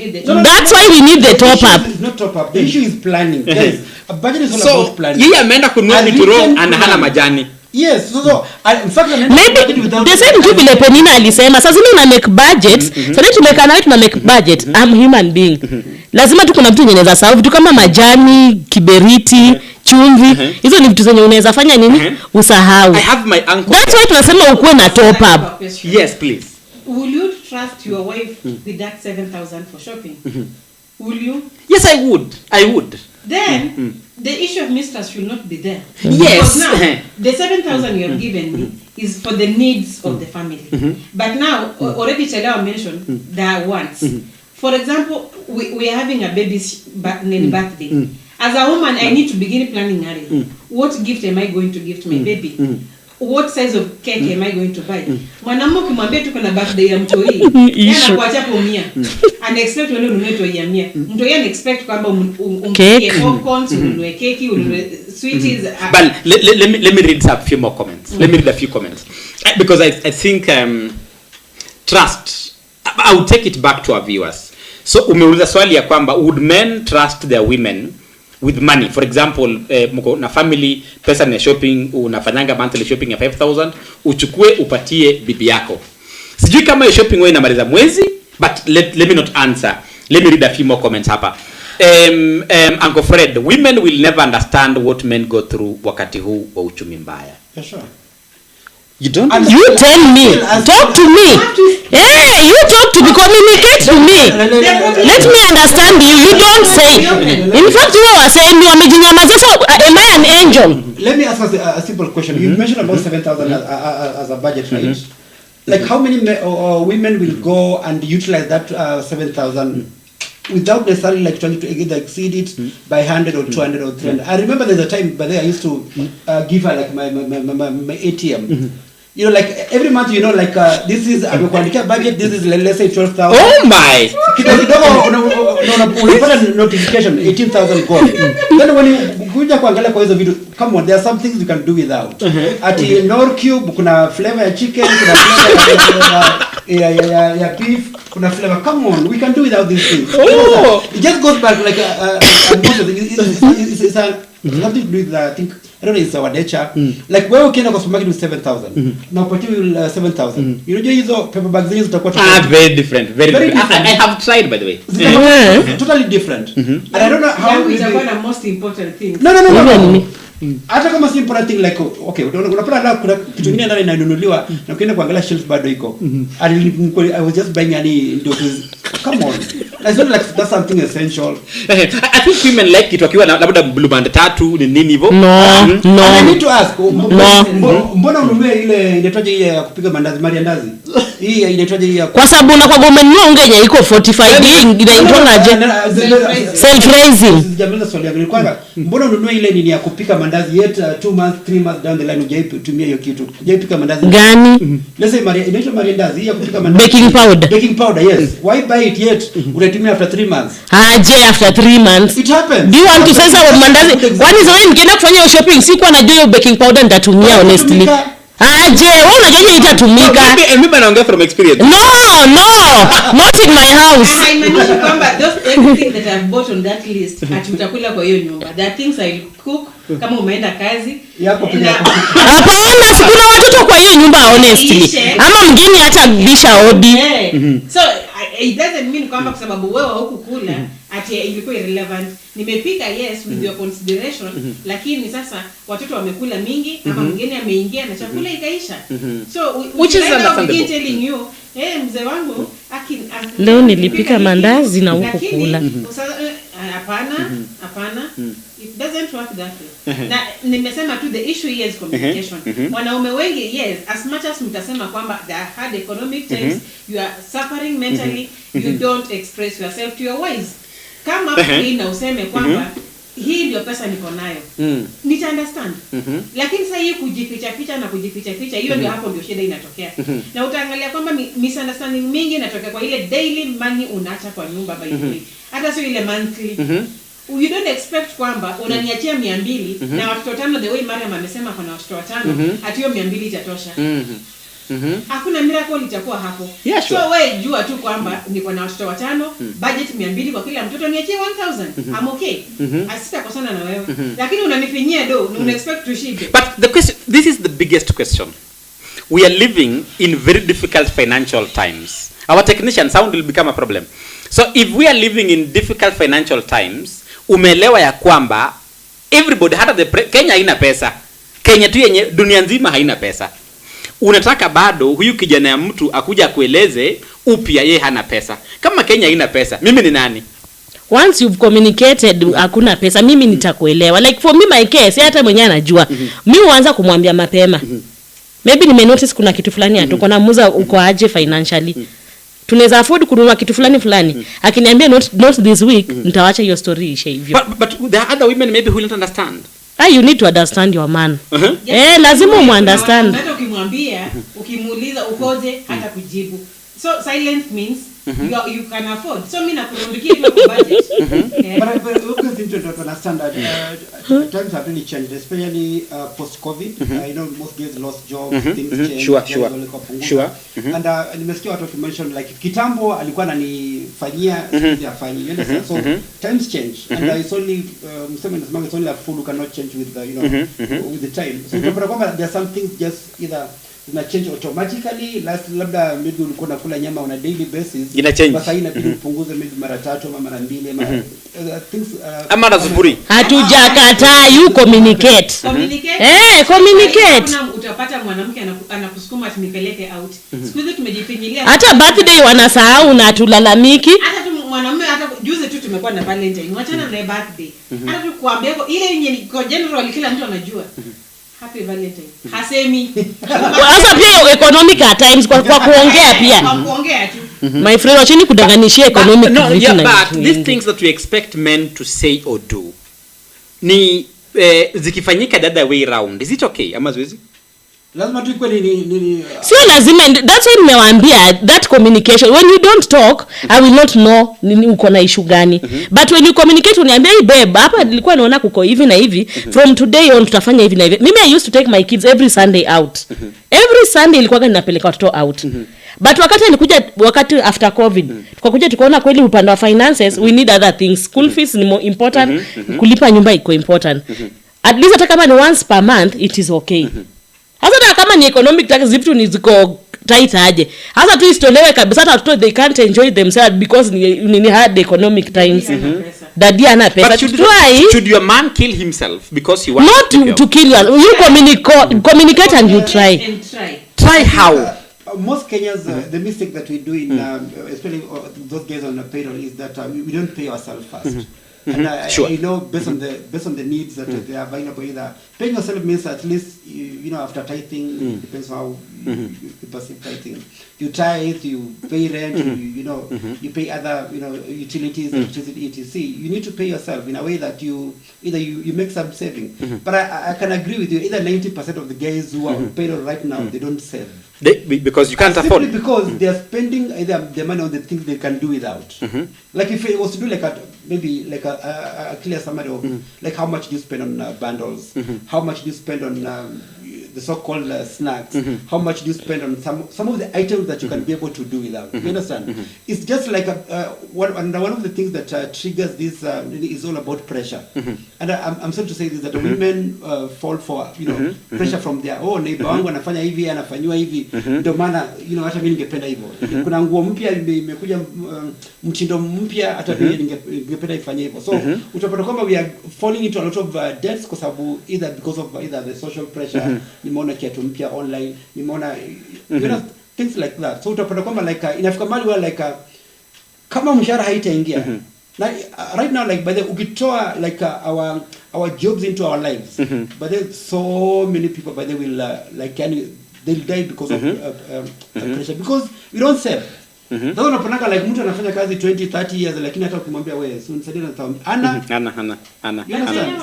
need the top up. It's not top up. The issue is planning. Yes. A budget is all about planning. Yeye ameenda kununua vitu wrong and hana majani. Yes, so in fact maybe the same thing vile Penina alisema sasa una make budget, so let tumeka na tuna make budget. I'm human being. Lazima tu kuna vitu yenye unaweza sahau, vitu kama majani, kiberiti, chumvi. Hizo ni vitu zenye unaweza fanya nini? Usahau. I have my uncle. That's why tunasema ukuwe na top up. Yes, please. Will you trust your wife with that 7,000 for shopping? Will you? Yes, I would. Then the issue of mistrust should not be there. Yes. Because now the 7,000 you have given me is for the needs of the family. But now already Chelewa mentioned there are wants. For example, we are having a baby's birthday. As a woman, I need to begin planning early. What gift am I going to give to my baby? What size of cake am I going to buy? Mwanamume kumwambia tuko na birthday ya mtoi, yeye anakuacha kwa 100. And expect wewe ununue toi ya 100. Mtoi ana expect kwamba umpikie popcorn, ununue keki, ununue sweeties. But let me read a few more comments. Let me read a few comments. Because I think trust, I will take it back to our viewers. So umeuliza swali ya kwamba would men trust their women with money? For example, mko na family, pesa ni shopping, unafanyanga monthly shopping ya 5,000, uchukue upatie bibi yako. Sijui kama hiyo shopping wewe inamaliza mwezi, but let me not answer. Let me read a few more comments hapa. Uncle Fred, women will never understand what men go through wakati huu wa uchumi mbaya. Yeah, sure. You don't. You tell me. Talk to me. Hey, you talk to me. Communicate to me. Let me understand you. You don't say. In fact, you are saying you are mejinyamaza. So, am I an angel? Let me ask a simple question. You mentioned about 7,000 as a budget, right? Like how many women will go and utilize that 7,000 without necessarily like trying to either exceed it by 100 or 200 or 300? I remember there's a time, but I used to give her like my ATM. You know, like every month, you know, like this is amekuandikia budget. This is let's say 12,000. Oh my! Unapata notification 18,000 gone. Then when you kuja kuangalia kwa hizo vitu, come on, there are some things you can do without. At Nor Cube kuna flavor ya chicken, kuna flavor ya beef, kuna flavor. Come on, we can do without these things. Oh. It just goes back like it's nothing to do with I think I don't know, it's our nature. Like wewe ukienda kwa supermarket with 7,000 na upatie 7,000, unajua hizo paper bags zenyewe zitakuwa very different. Very different. I have tried, by the way. Totally different. And I don't know how it's one of the most important things. No. Hata kama si important thing like okay, unapata la kuna kitu kingine ndani inanunuliwa na ukienda kuangalia shelf bado iko. I was just buying any come on. It's not like that's something essential. I think women like it wakiwa labda blue band 3 ni nini hivyo. No. I need to ask, mbona ununue ile inaitwaje ile ya kupika mandazi mariandazi? Hii inaitwaje hii kwa sababu na kwa gomenua ungeje iko 45 inaitwaje? Self raising. Jambo swali yangu kwanza, mbona ununue ile nini ya kupika mandazi yet 2 months 3 months down the line hujaitumia hiyo kitu? Hujaipika mandazi gani? Let's say inaitwa mariandazi ya kupika mandazi. Baking powder, yes. Why buy it yet? Unatumia after 3 months. After 3 months. It happens. Do you want to say so mandazi? Kwani sasa nikienda kufanya shopping sikuwa najua hiyo baking powder nitatumia honestly. Wewe unajua itatumika. Mimi naongea from experience. No, not in my house. I imagine kwamba everything that I've bought on that list utakula kwa hiyo nyumba. There are things I cook kama umeenda kazi. Hapana, sikuna watoto kwa hiyo nyumba honestly. Ama mgeni hata bisha odi. So it doesn't mean kwamba kwa sababu wewe hukukula ati ilikuwa irrelevant. Nimepika yes with your consideration, lakini sasa watoto wamekula mingi ama mgeni ameingia na chakula ikaisha. So which is understandable. Telling you, mzee wangu leo nilipika mandazi na hukukula. Hapana. It doesn't can't work that way. Na nimesema tu the issue here is communication. Wanaume wengi, yes, as much as mtasema kwamba there are hard economic times, you are suffering mentally, you don't express yourself to your wives. Kama hii na useme kwamba hii ndio pesa niko nayo. Nita understand. Lakini sasa hii kujificha hiyo ndio hapo ndio shida inatokea. Na utaangalia kwamba misunderstanding mingi inatokea kwa ile daily money unaacha kwa nyumba by the way. Hata sio ile monthly. You don't expect kwamba unaniachia 200 na watoto 5 the way Mariam amesema kuna watoto 5 ati hiyo 200 itatosha. Hakuna miracle itakuwa hapo. Yeah, sure. So wewe jua tu kwamba niko na watoto 5, budget 200 kwa kila mtoto niachie 1000. I'm okay. Asitakosana na wewe. Lakini unanifinyia do, una expect to shibe. But the question, this is the biggest question. We are living in very difficult financial times. Our technician sound will become a problem. So if we are living in difficult financial times, umeelewa ya kwamba everybody, hata Kenya haina pesa. Kenya tu yenye dunia nzima haina pesa. Unataka bado huyu kijana ya mtu akuja kueleze upya yeye hana pesa. Kama Kenya haina pesa, mimi ni nani? Once you've communicated hakuna pesa, mimi nitakuelewa. Like for me my case, hata mwenyewe anajua. Mimi huanza kumwambia mapema. Maybe nime notice kuna kitu fulani hatuko na muza uko aje financially. Tunaweza afford kununua kitu fulani. Akiniambia not this week, nitaacha hiyo story ishe hivyo. But there are other women maybe who will not understand. You need to understand your man. Lazima umuunderstand. Hata ukimwambia, ukimuuliza ukoje hata kujibu. So silence means you can afford. So mimi nakurundikia tu kwa budget. But we need to understand that times have really changed, especially post-COVID. I know most guys lost jobs, things changed. Sure. And nimesikia watu mention like kitambo alikuwa ananifanyia sifanyi. You understand? So times change, and it's only it's only a fool who cannot change with the with the time. So there are some things just either ina change automatically. Labda maybe ulikuwa unakula nyama on a daily basis, ina change. Basi inabidi upunguze maybe mara 3 ama mara 2 ama things ama razuburi. Hatujakataa, you communicate. Communicate. Utapata mwanamke anakusukuma atinipeleke out. Siku hizi tumejifinyilia. Hata birthday wanasahau na tulalamiki. Hata tu mwanamume, hata juzi tu tumekuwa na Valentine. Wachana na birthday. Hata tu kuambia ile yenye kwa general kila mtu anajua. Happy Valentine. Hasemi. Sasa pia economic at times kwa kuongea pia. Kwa kuongea tu. My friend, wacheni kudanganishia economic vitu na but these things that we expect men to say or do ni zikifanyika the other way round, is it okay ama ziwezi? Lazima tu kweli ni sio lazima. That's why nimewaambia that communication, when you don't talk I will not know nini uko na issue gani. But when you communicate uniambia hii babe, hapa nilikuwa naona kuko hivi na hivi, from today on tutafanya hivi na hivi. Mimi I used to take my kids every Sunday out. Every Sunday ilikuwa ninapeleka watoto out. But wakati after COVID tukakuja tukaona kweli upande wa finances we need other things. School fees ni more important, kulipa nyumba iko important. At least hata kama ni once per month it is okay. Hasa kama ni economic tax zitu ni ziko tight aje. Hasa tu istolewe kabisa, hata watoto they can't enjoy themselves because ni hard economic times. Daddy ana pesa. Should your man kill himself because he wants not to kill you? You communicate and you try. Try how? Most Kenyans, the mistake that we do in, especially those guys on the payroll, is that we don't pay ourselves first. And Sure. you know, based on the needs that they are available, either paying yourself means at least you know, after tithing, depends on how you perceive tithing. You tithe, you pay rent, you pay other utilities, electricity, etc. You need to pay yourself in a way that you make some saving. But I can agree with you. Either 90% of the guys who are on payroll right now, they don't save. Because you can't afford it. Because they are spending either the money on the things they can do without. Like if it was to do like a clear summary of like how much do you spend on bundles, how much do you spend on the so-called snacks, how much do you spend on some of the items that you can be able to do without. You understand? It's just like one of the things that triggers this is all about pressure. And I'm sorry to say this, that women fall for pressure from their neighbor wangu anafanya hivi, anafanywa hivi, ndio maana hata mimi ningependa hivyo. Kuna nguo mpya imekuja, mtindo mpya, hata mimi ningependa ifanye hivyo. So utapata kwamba we are falling into a lot of debts kwa sababu because of the social pressure. Nimeona kiatu mpya online, nimeona things like that. So utapata kwamba like inafika mahali where like kama mshahara haitaingia Like right now, like by the ukitoa like our jobs into our lives, but there's so many people by the will like they'll die because of pressure, because we don't save. Sasa unaponaka like mtu anafanya kazi 20-30 years, lakini hata ukimwambia wewe unisaidie na ana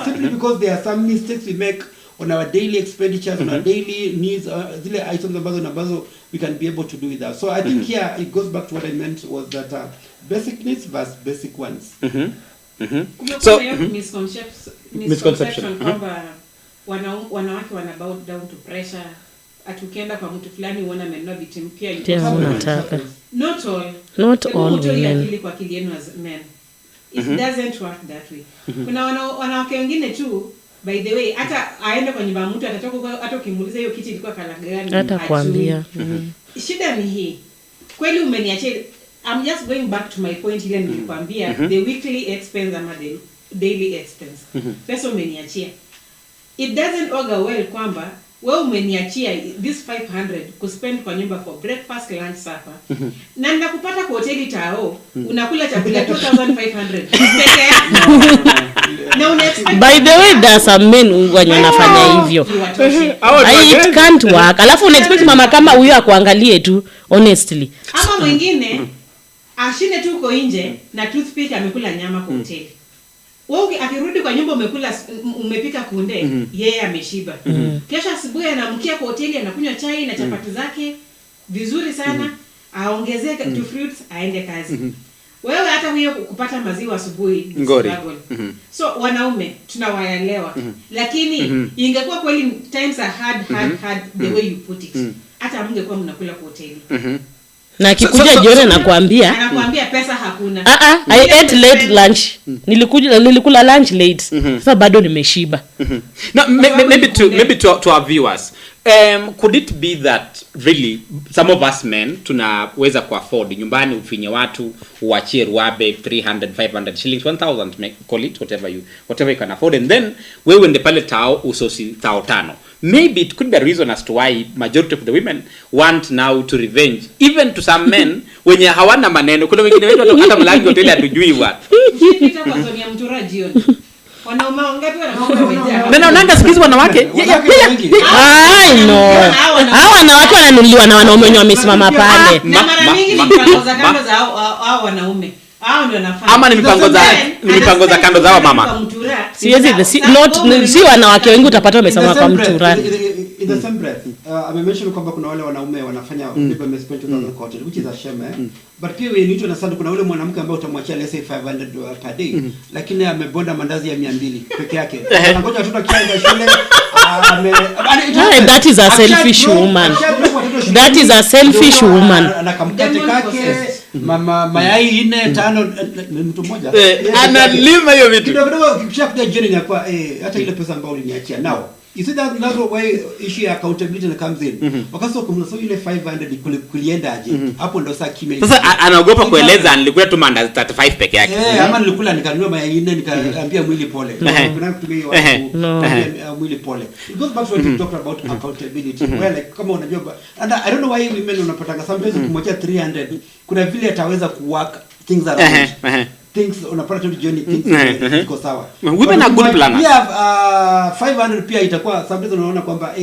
simply because there are some mistakes we make on our daily expenditures, on our daily needs, zile items ambazo we can be able to do with that. So I think here it goes back to what I meant was that basic needs versus basic ones. So misconception kwamba wanawake wana bow down to pressure. Atukienda kwa mtu fulani uone amenunua vitu mpya, not all women kwa akili yenu as men. It doesn't work that way. Kuna wanawake wengine tu, by the way, hata aende kwa nyumba mtu atatoka, hata ukimuuliza hiyo kiti ilikuwa kala gani hata kuambia. Shida ni hii. Kweli umeniachia. I'm just going back to my point ile nilikwambia, the weekly expense ama the daily expense. Pesa umeniachia. It doesn't augur well kwamba wewe umeniachia this 500 kuspend kwa nyumba for breakfast, lunch, supper. Na ninakupata kwa hoteli tao, unakula chakula 2500 peke yako. Na by the way, there are some men who wanafanya hivyo. It can't work. Alafu unaexpect mama kama huyo akuangalie tu honestly. Ama mwingine ashinde tu uko nje na toothpick amekula nyama kwa hoteli. Wewe akirudi kwa nyumba umepika kunde, yeye ameshiba. Kesho asubuhi anamkia kwa hoteli anakunywa chai na chapati zake vizuri sana, aongezee tu fruits aende kazi. Wewe hata huyo kupata maziwa asubuhi ngori. So wanaume tunawaelewa. Lakini ingekuwa kweli times are hard the way you put it. Hata mngekuwa mnakula kwa hoteli. Na kikuja jioni anakuambia pesa hakuna. I ate late lunch. Nilikula lunch late. Sasa bado nimeshiba. Now maybe to our viewers, could it be that really some of us men tunaweza ku afford nyumbani ufinye watu uachie ruabe 300 500 shillings 1000 call it whatever you can afford, and then wewe ende pale tao usosi tao tano. Maybe it could be a reason as to why majority of the women want now to revenge even to some men wenye hawana maneno. Kuna wengine wetu hata mlango hoteli hatujui wapi. Nipita kwa Sonia Mtura jioni. Wanaume wangapi wanakuwa na unaanga sikizi wanawake? I know. Hao wanawake wananunuliwa na wanaume wenye wamesimama pale. Na mara nyingi ni mipango za kando za hao wanaume. Hao ndio wanafanya. Ama ni mipango za kando za mama. Si wanawake wengi utapata wamesema kwa Mtura. In the same breath, I mentioned kwamba kuna wale wanaume wanafanya people may spend 2000 kwa hotel, which is a shame. But pia wewe nicho na sana, kuna wale mwanamke ambaye utamwachia let's say 500 per day, lakini amebonda mandazi ya 200 peke yake. Anangoja watoto kienda shule. That is a selfish woman. That is a selfish woman. Anakamkate kake mayai 4-5 mtu mmoja. Analima hiyo vitu. Kidogo ukishakuja jioni ni kwa hata ile pesa ambayo uliniachia now. You see that's why issue ya accountability comes in. Wakati ukumlaso ile 500 kulienda aje. Hapo ndo saa kimya. Sasa anaogopa kueleza nilikula tu mandazi 35 peke yake. Ama nilikula nikanunua mayai 4 nikaambia mwili pole. Kuna kutumia mwili pole. It goes back to what you talked about accountability. Where like kama unajua, and I don't know why women unapatanga sometimes ukimwachia 300 kuna vile ataweza kuwork things around. Things unapata tu jioni things iko sawa. Women are good planners. Yeah, 500 pia itakuwa sometimes unaona kwamba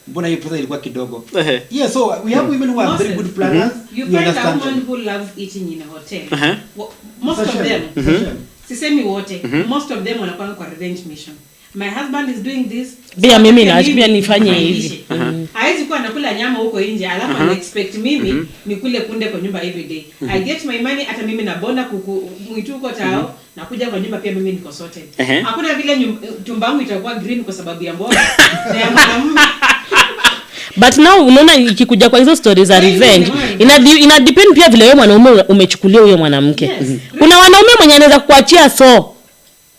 mbona hiyo pesa ilikuwa kidogo. Yeah, so we have women who are very good planners. You find a woman who loves eating in a hotel. Most of them, sisemi wote, most of them wanakuwa kwa revenge mission. My husband is doing this. Bia mimi naachia nifanye hivi. Haizi kuwa nakula nyama huko nje alafu ana expect mimi nikule kunde kwa nyumba every day. I get my money, hata mimi na bonda mwituko tao na kuja kwa nyumba pia mimi niko sorted. Hakuna vile tumba yangu itakuwa green kwa sababu ya mboga. But now unaona ikikuja kwa hizo stories za revenge ina depend pia vile wewe mwanaume umechukulia huyo mwanamke. Kuna wanaume mwenye anaweza kukuachia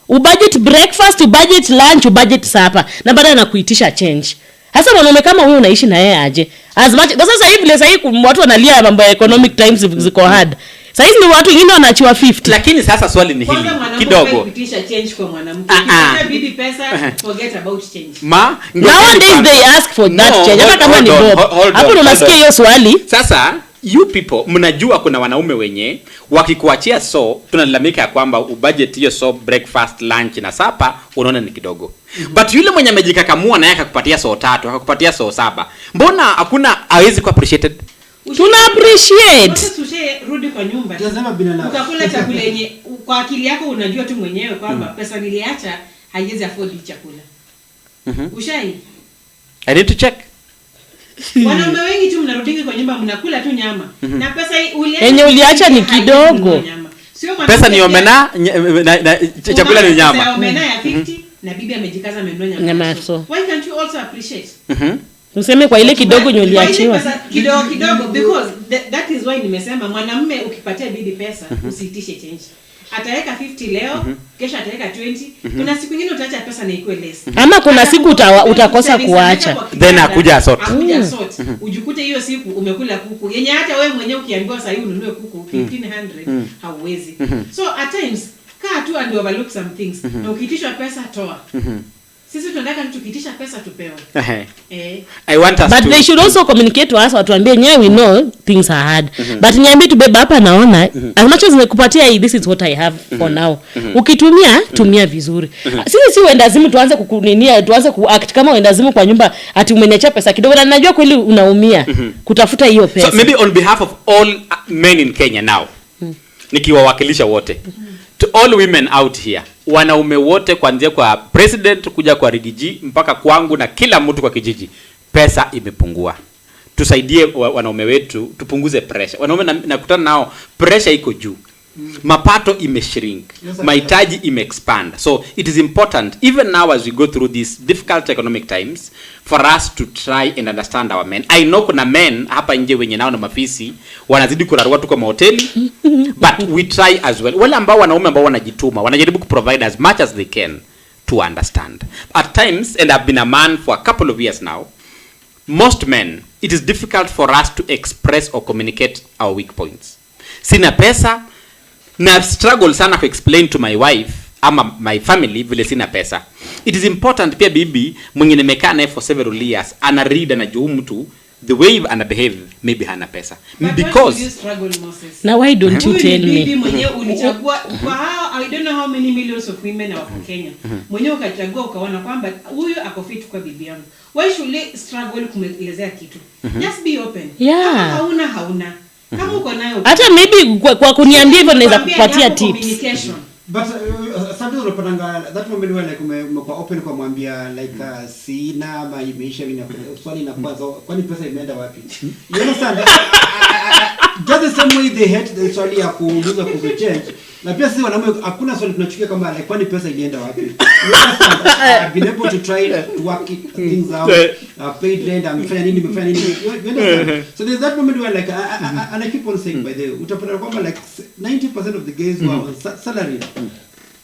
ubudget breakfast, ubudget lunch, ubudget supper na baada anakuitisha change. Hasa mwanaume kama huyu unaishi na yeye aje? As much sasa hivi leo watu wanalia mambo ya economic times ziko hard. Sasa hivi ni watu wengine wanaachiwa 50. Lakini sasa swali ni hili kidogo. Kuitisha change kwa mwanamke. Ukipata bibi pesa, forget about change. Nowadays they ask for that change. Hata kama ni bob. Hapo unasikia hiyo swali. Sasa you people mnajua kuna wanaume wenye wakikuachia so tunalalamika kwamba ubudget hiyo so breakfast, lunch na supper unaona ni kidogo. But yule mwenye amejikakamua na yeye akakupatia so 3, akakupatia so 7. Mbona hakuna hawezi ku appreciated? Tuna appreciate. Sasa rudi kwa nyumba. Ukakula chakula yenye kwa akili yako unajua tu mwenyewe kwamba pesa niliacha haiwezi afford chakula. Ushai? I need to check. Wanaume wengi tu mnarudi kwa nyumba mnakula tu nyama. Na pesa uliacha ni kidogo. Pesa ni omena na chakula ni nyama. Omena ya 50 na bibi amejikaza amenunua nyama. Why can't you also appreciate? Useme kwa ile kidogo nyoliachiwa. Kidogo because that is why nimesema mwanamume ukipatia bibi pesa usiitishe change. Ataweka 50 leo, kesho ataweka 20. Kuna siku nyingine utaacha pesa na ikuwe less. Ama kuna siku utakosa kuacha. Then akuja sort. Ujikute hiyo siku umekula kuku. Yenye hata wewe mwenyewe ukiambiwa sasa hivi ununue kuku 1500 hauwezi. So at times kaa tu and overlook some things. Na ukitishwa pesa toa. Sisi tunataka tukitisha pesa tupewe. I want us but to, they should also communicate to us watuambie nyewe we know things are hard. But niambie tu beba hapa naona as much as nikupatia this is what I have for now. Ukitumia tumia vizuri. Sisi si wendazimu tuanze kukuninia tuanze kuact kama wendazimu kwa nyumba ati umeniacha pesa kidogo na najua kweli unaumia kutafuta hiyo pesa. So maybe on behalf of all men in Kenya now nikiwawakilisha wote to all women out here, wanaume wote kuanzia kwa president kuja kwa Rigiji mpaka kwangu na kila mtu kwa kijiji, pesa imepungua. Tusaidie wanaume wetu tupunguze pressure. Wanaume nakutana nao pressure iko juu. Mapato imeshrink. Mahitaji imeexpand. So it is important even now as we go through these difficult economic times for us to try and understand our men. I know kuna men hapa nje wenye nao na mafisi wanazidi kurarua tu kwa mahoteli but we try as well. Wale ambao wanaume ambao wanajituma wanajaribu ku provide as much as they can to understand. At times, and I've been a man for a couple of years now, most men it is difficult for us to express or communicate our weak points. Sina pesa na struggle sana to explain to my wife ama my family vile sina pesa. It is important pia bibi mwenye nimekaa naye for several years ana read na juu mtu the way ana behave maybe hana pesa. But because you struggle, Moses. Now why don't you tell me? Bibi mwenye ulichagua kwa I don't know how many millions of women are from Kenya. Mwenye ukachagua ukaona kwamba huyu ako fit kwa bibi yangu. Why should they struggle kumwelezea kitu? Just be open. Yeah. Kama hauna. Kama uko nayo. Hata maybe kwa kuniambia hivyo naweza kupatia tips. But sometimes unapanga that moment when like umekuwa open kwa mwambia like sina ama imeisha vina swali inakuwa kwani pesa imeenda wapi? You understand? Just the same way they hate the swali ya kuuliza ku change. Na pia sisi wanaume hakuna swali tunachukia kama like kwani pesa ilienda wapi? You understand? I've been able to try to work things out. Paid rent, nimefanya nini? You understand? So there's that moment where like and I keep on saying by the way, utapata kwamba like 90% of the guys who are on salary,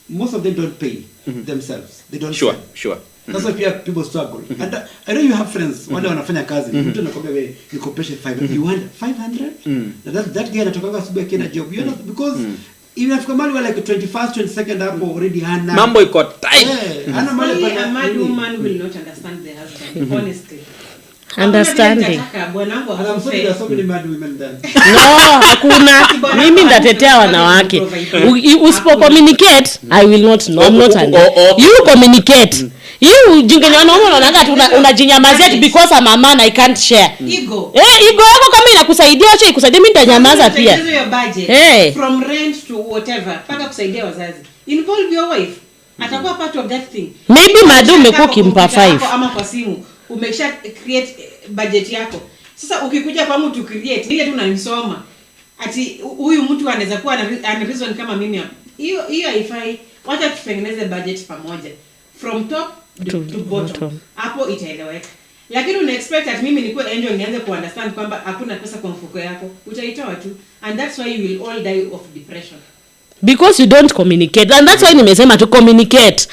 most of them don't pay themselves. They don't. Sure. That's why people struggle. And I know you have friends wale wanafanya kazi. Mtu anakwambia wewe nikopeshe 500. You want 500? That guy anatoka asubuhi akienda job. You know because even if Kamali were like 21st, 22nd hapo already hana. Mambo iko tight. Hana mali a mad woman will not understand the husband, honestly. Understanding. Bwanangu And I'm sorry, there are so many mad women then. No, hakuna. Mimi ndatetea wanawake. Usipo communicate, I will not know. I'm not you communicate. You jingenye wanaume wanaanga unajinyamazia because I'm a man I can't share. Ego. Ego yako kama inakusaidia acha ikusaidie mimi nitanyamaza pia. From rent to whatever. Paka kusaidia wazazi. Involve your wife. Atakuwa part of that thing. Maybe madu umekuwa kimpa 5 ama kwa simu. Umesha create budget yako. Sasa ukikuja kwa mtu create ile tu unanisoma. Ati huyu mtu anaweza kuwa ana reason kama mimi hapa. Hiyo haifai. Wacha tutengeneze budget pamoja. From top to bottom. Hapo itaeleweka. Lakini una expect at mimi nikuwa angel nianze ku understand kwamba hakuna pesa kwa mfuko yako. Utaitoa tu. And that's why you will all die of depression. Because you don't communicate. And that's why nimesema to communicate.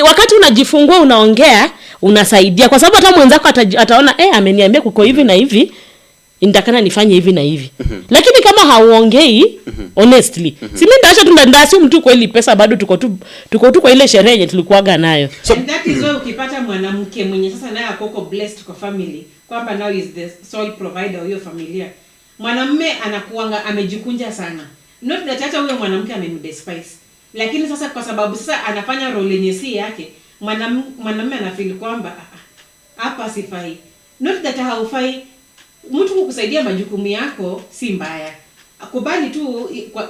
Wakati unajifungua unaongea, unasaidia. Kwa sababu hata mwenzako ataona ameniambia kuko hivi na hivi, nitakana nifanye hivi na hivi. Lakini kama hauongei honestly, si mimi ndaacha tu ndasi mtu kweli pesa bado tuko tu kwa ile sherehe yenye tulikuwaga nayo. So and that is why ukipata mwanamke mwenye sasa naye akoko blessed kwa family, kwamba now is the sole provider of your familia. mwanamume anakuanga amejikunja sana. Not that hata huyo mwanamke amemdespise. Lakini sasa kwa sababu sasa anafanya role yenye si yake, mwanamume anafeel kwamba hapa sifai. Not that haufai. Mtu kukusaidia majukumu yako si mbaya. Kubali tu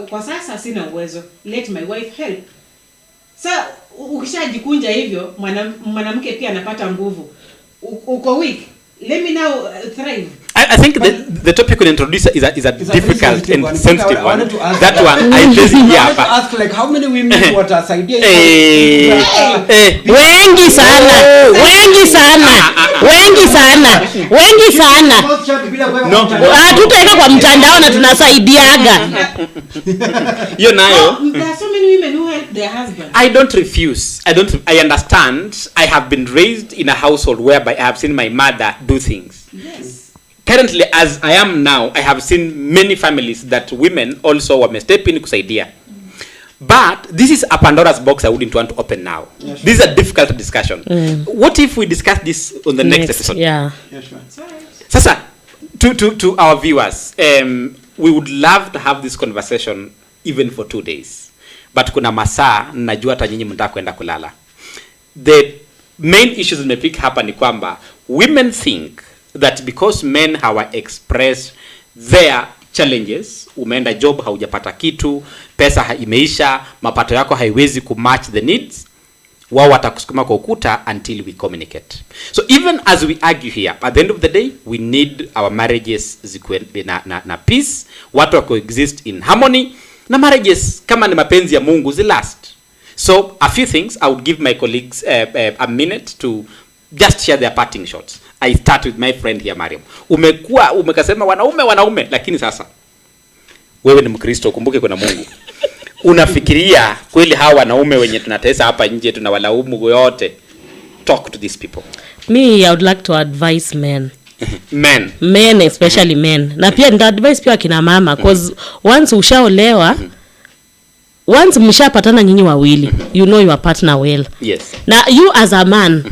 kwa sasa sina uwezo. Let my wife help. Sasa ukishajikunja hivyo, mwanamke pia anapata nguvu. Uko weak. Let me now thrive. I think the topic we introduce is a difficult and sensitive one. That one I place here. I want to ask like how many women what are idea? Wengi sana. No. Tutaweka kwa mtandao na tunasaidiaga. You nayo. There are so many women who help their husbands. I don't refuse. I understand. I have been raised in a household whereby I have seen my mother do things. Yes. Currently, as I am now, I have seen many families that women also were step in kusaidia. But this is a Pandora's box I wouldn't want to open now. Yeah, sure. This is a difficult discussion. What if we discuss this on the next episode? Yeah. Yeah, sure. Sasa, to our viewers, we would love to have this conversation even for 2 days. But kuna masaa, najua hata nyinyi mtaka kwenda kulala. The main issues nimepick hapa ni kwamba women think that because men have expressed their challenges, umeenda job haujapata kitu, pesa imeisha, mapato yako haiwezi kumatch the needs, wao watakusukuma kwa ukuta until we communicate. So even as we argue here, at the end of the day, we need our marriages zikuwe na peace, watu wa coexist in harmony, na marriages kama ni mapenzi ya Mungu last. So a few things I would give my colleagues a minute to just share their parting shots. I start with my friend here, Mariam. Umekasema wanaume, lakini sasa wewe ni Mkristo, kumbuke kuna Mungu. Unafikiria kweli hawa wanaume wenye tunatesa hapa nje tunawalaumu yote? Talk to these people. Me, I would like to advise men. Men especially men. Na pia nita advise pia kina mama cause once ushaolewa, once mshapatana nyinyi wawili, you know your partner well. Yes. Na you as a man,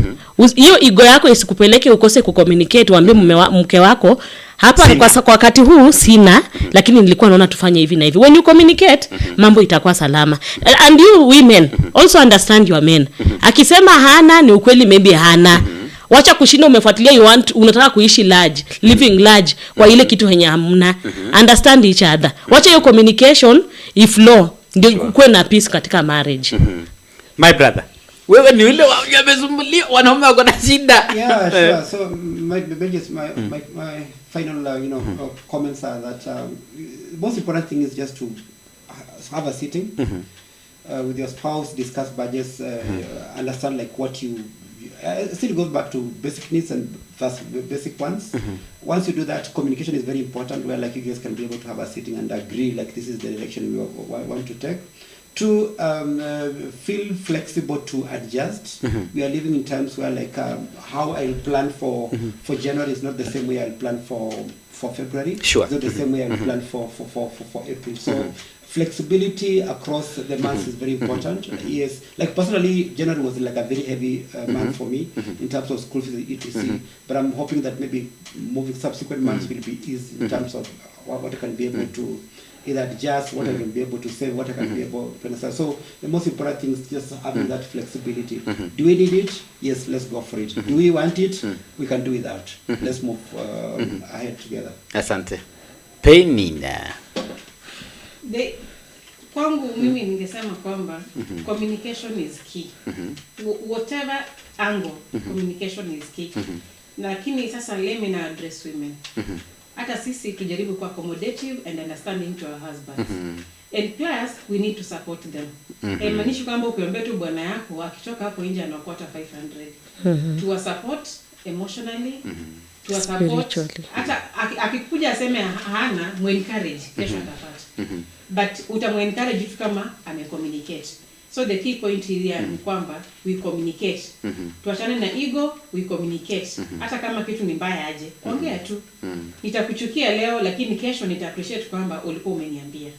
hiyo ego yako isikupeleke ukose kucommunicate, waambie mke wako hapa kwa wakati huu sina, lakini nilikuwa naona tufanye hivi na hivi. When you communicate, mambo itakuwa salama. And you women also understand your men. Akisema hana ni ukweli, maybe hana. Wacha kushinda umefuatilia unataka kuishi large, living large kwa ile kitu yenye hamna. Understand each other. Wacha hiyo communication iflow ndio kuwe na peace katika marriage. My brother, wewe ni yule wamesumbulia wanaume wako na shida. Yeah, sure. So my final comments are that the most important thing is just to have a sitting with your spouse, discuss budgets, understand like what you still goes back to basic needs and first basic ones. Once you do that, communication is very important, where like you guys can be able to have a sitting and agree like this is the direction we want to take. To feel flexible to adjust. We are living in times where like how I'll plan for January is not the same way I'll plan for February. Sure. It's not the same way I'll plan for April. So flexibility across the months is very important. Yes, like personally, January was like a very heavy month for me in terms of school fees, etc. But I'm hoping that maybe moving subsequent months will be easy in terms of what I can be able to either adjust, what I can be able to save, what I can be able to understand. So the most important thing is just having that flexibility. Do we need it? Yes, let's go for it. Do we want it? We can do without. Let's move ahead together. Asante. Penina. Kwangu mimi ningesema kwamba communication is key. Whatever angle, communication is key. Lakini sasa let me address women. Hata sisi tujaribu kuwa accommodative and understanding to our husbands. And plus we need to support them. Maanishi kwamba ukiambia tu bwana yako akitoka hapo nje anakuata 500. To support emotionally, to support hata akikuja aseme hana, mu encourage kesho atapata. But utamu encourage tu kama communicate. So the key point here ni kwamba we communicate. Tuachane na ego, we communicate. Hata kama kitu ni mbaya aje, ongea tu. Nitakuchukia leo lakini kesho nita appreciate kwamba ulikuwa umeniambia.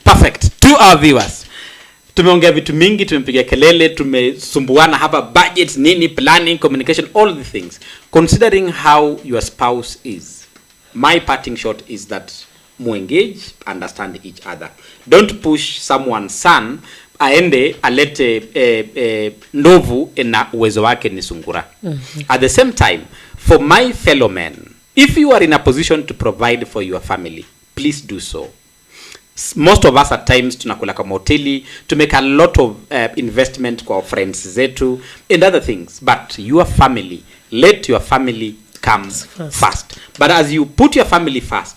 Perfect. To our viewers, tumeongea vitu mingi, tumepiga kelele, tumesumbuana hapa, budget, nini, planning, communication, all the things. Considering how your spouse is, my parting shot is that engage, understand each other. Don't push someone's son aende alete ndovu na uwezo wake ni sungura. At the same time, for my fellow men, if you are in a position to provide for your family, please do so. Most of us at times tunakula kama hoteli, to make a lot of investment kwa friends zetu and other things, but your family, let your family come first. But as you put your family first,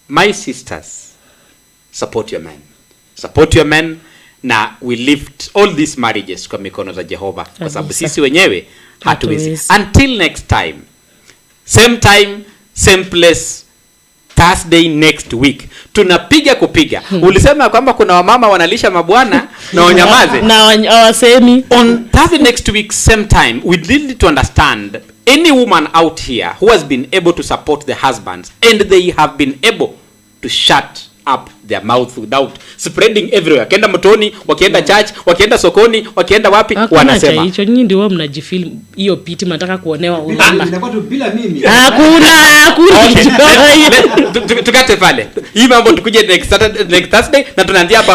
my sisters, support your men. Support your men, na we lift all these marriages kwa mikono za Jehova, kwa sababu sisi wenyewe hatuwezi. Until next time, same place, Thursday next week. Tunapiga kupiga. Ulisema kwamba kuna wamama wanalisha mabwana na wanyamaze. Na wasemi. On Thursday next week, same time, we need to understand any woman out here who has been able to support the husbands and they have been able to shut up their mouth without spreading everywhere. Wakienda mtoni, wakienda church, wakienda sokoni, wakienda wapi, wanasema. Hicho nyinyi ndio wao mnajifeel hiyo piti mnataka kuonewa ulama. Inakuwa tu bila mimi. Hakuna. Tukate pale. Hii mambo tukuje next Thursday na tunaanzia hapa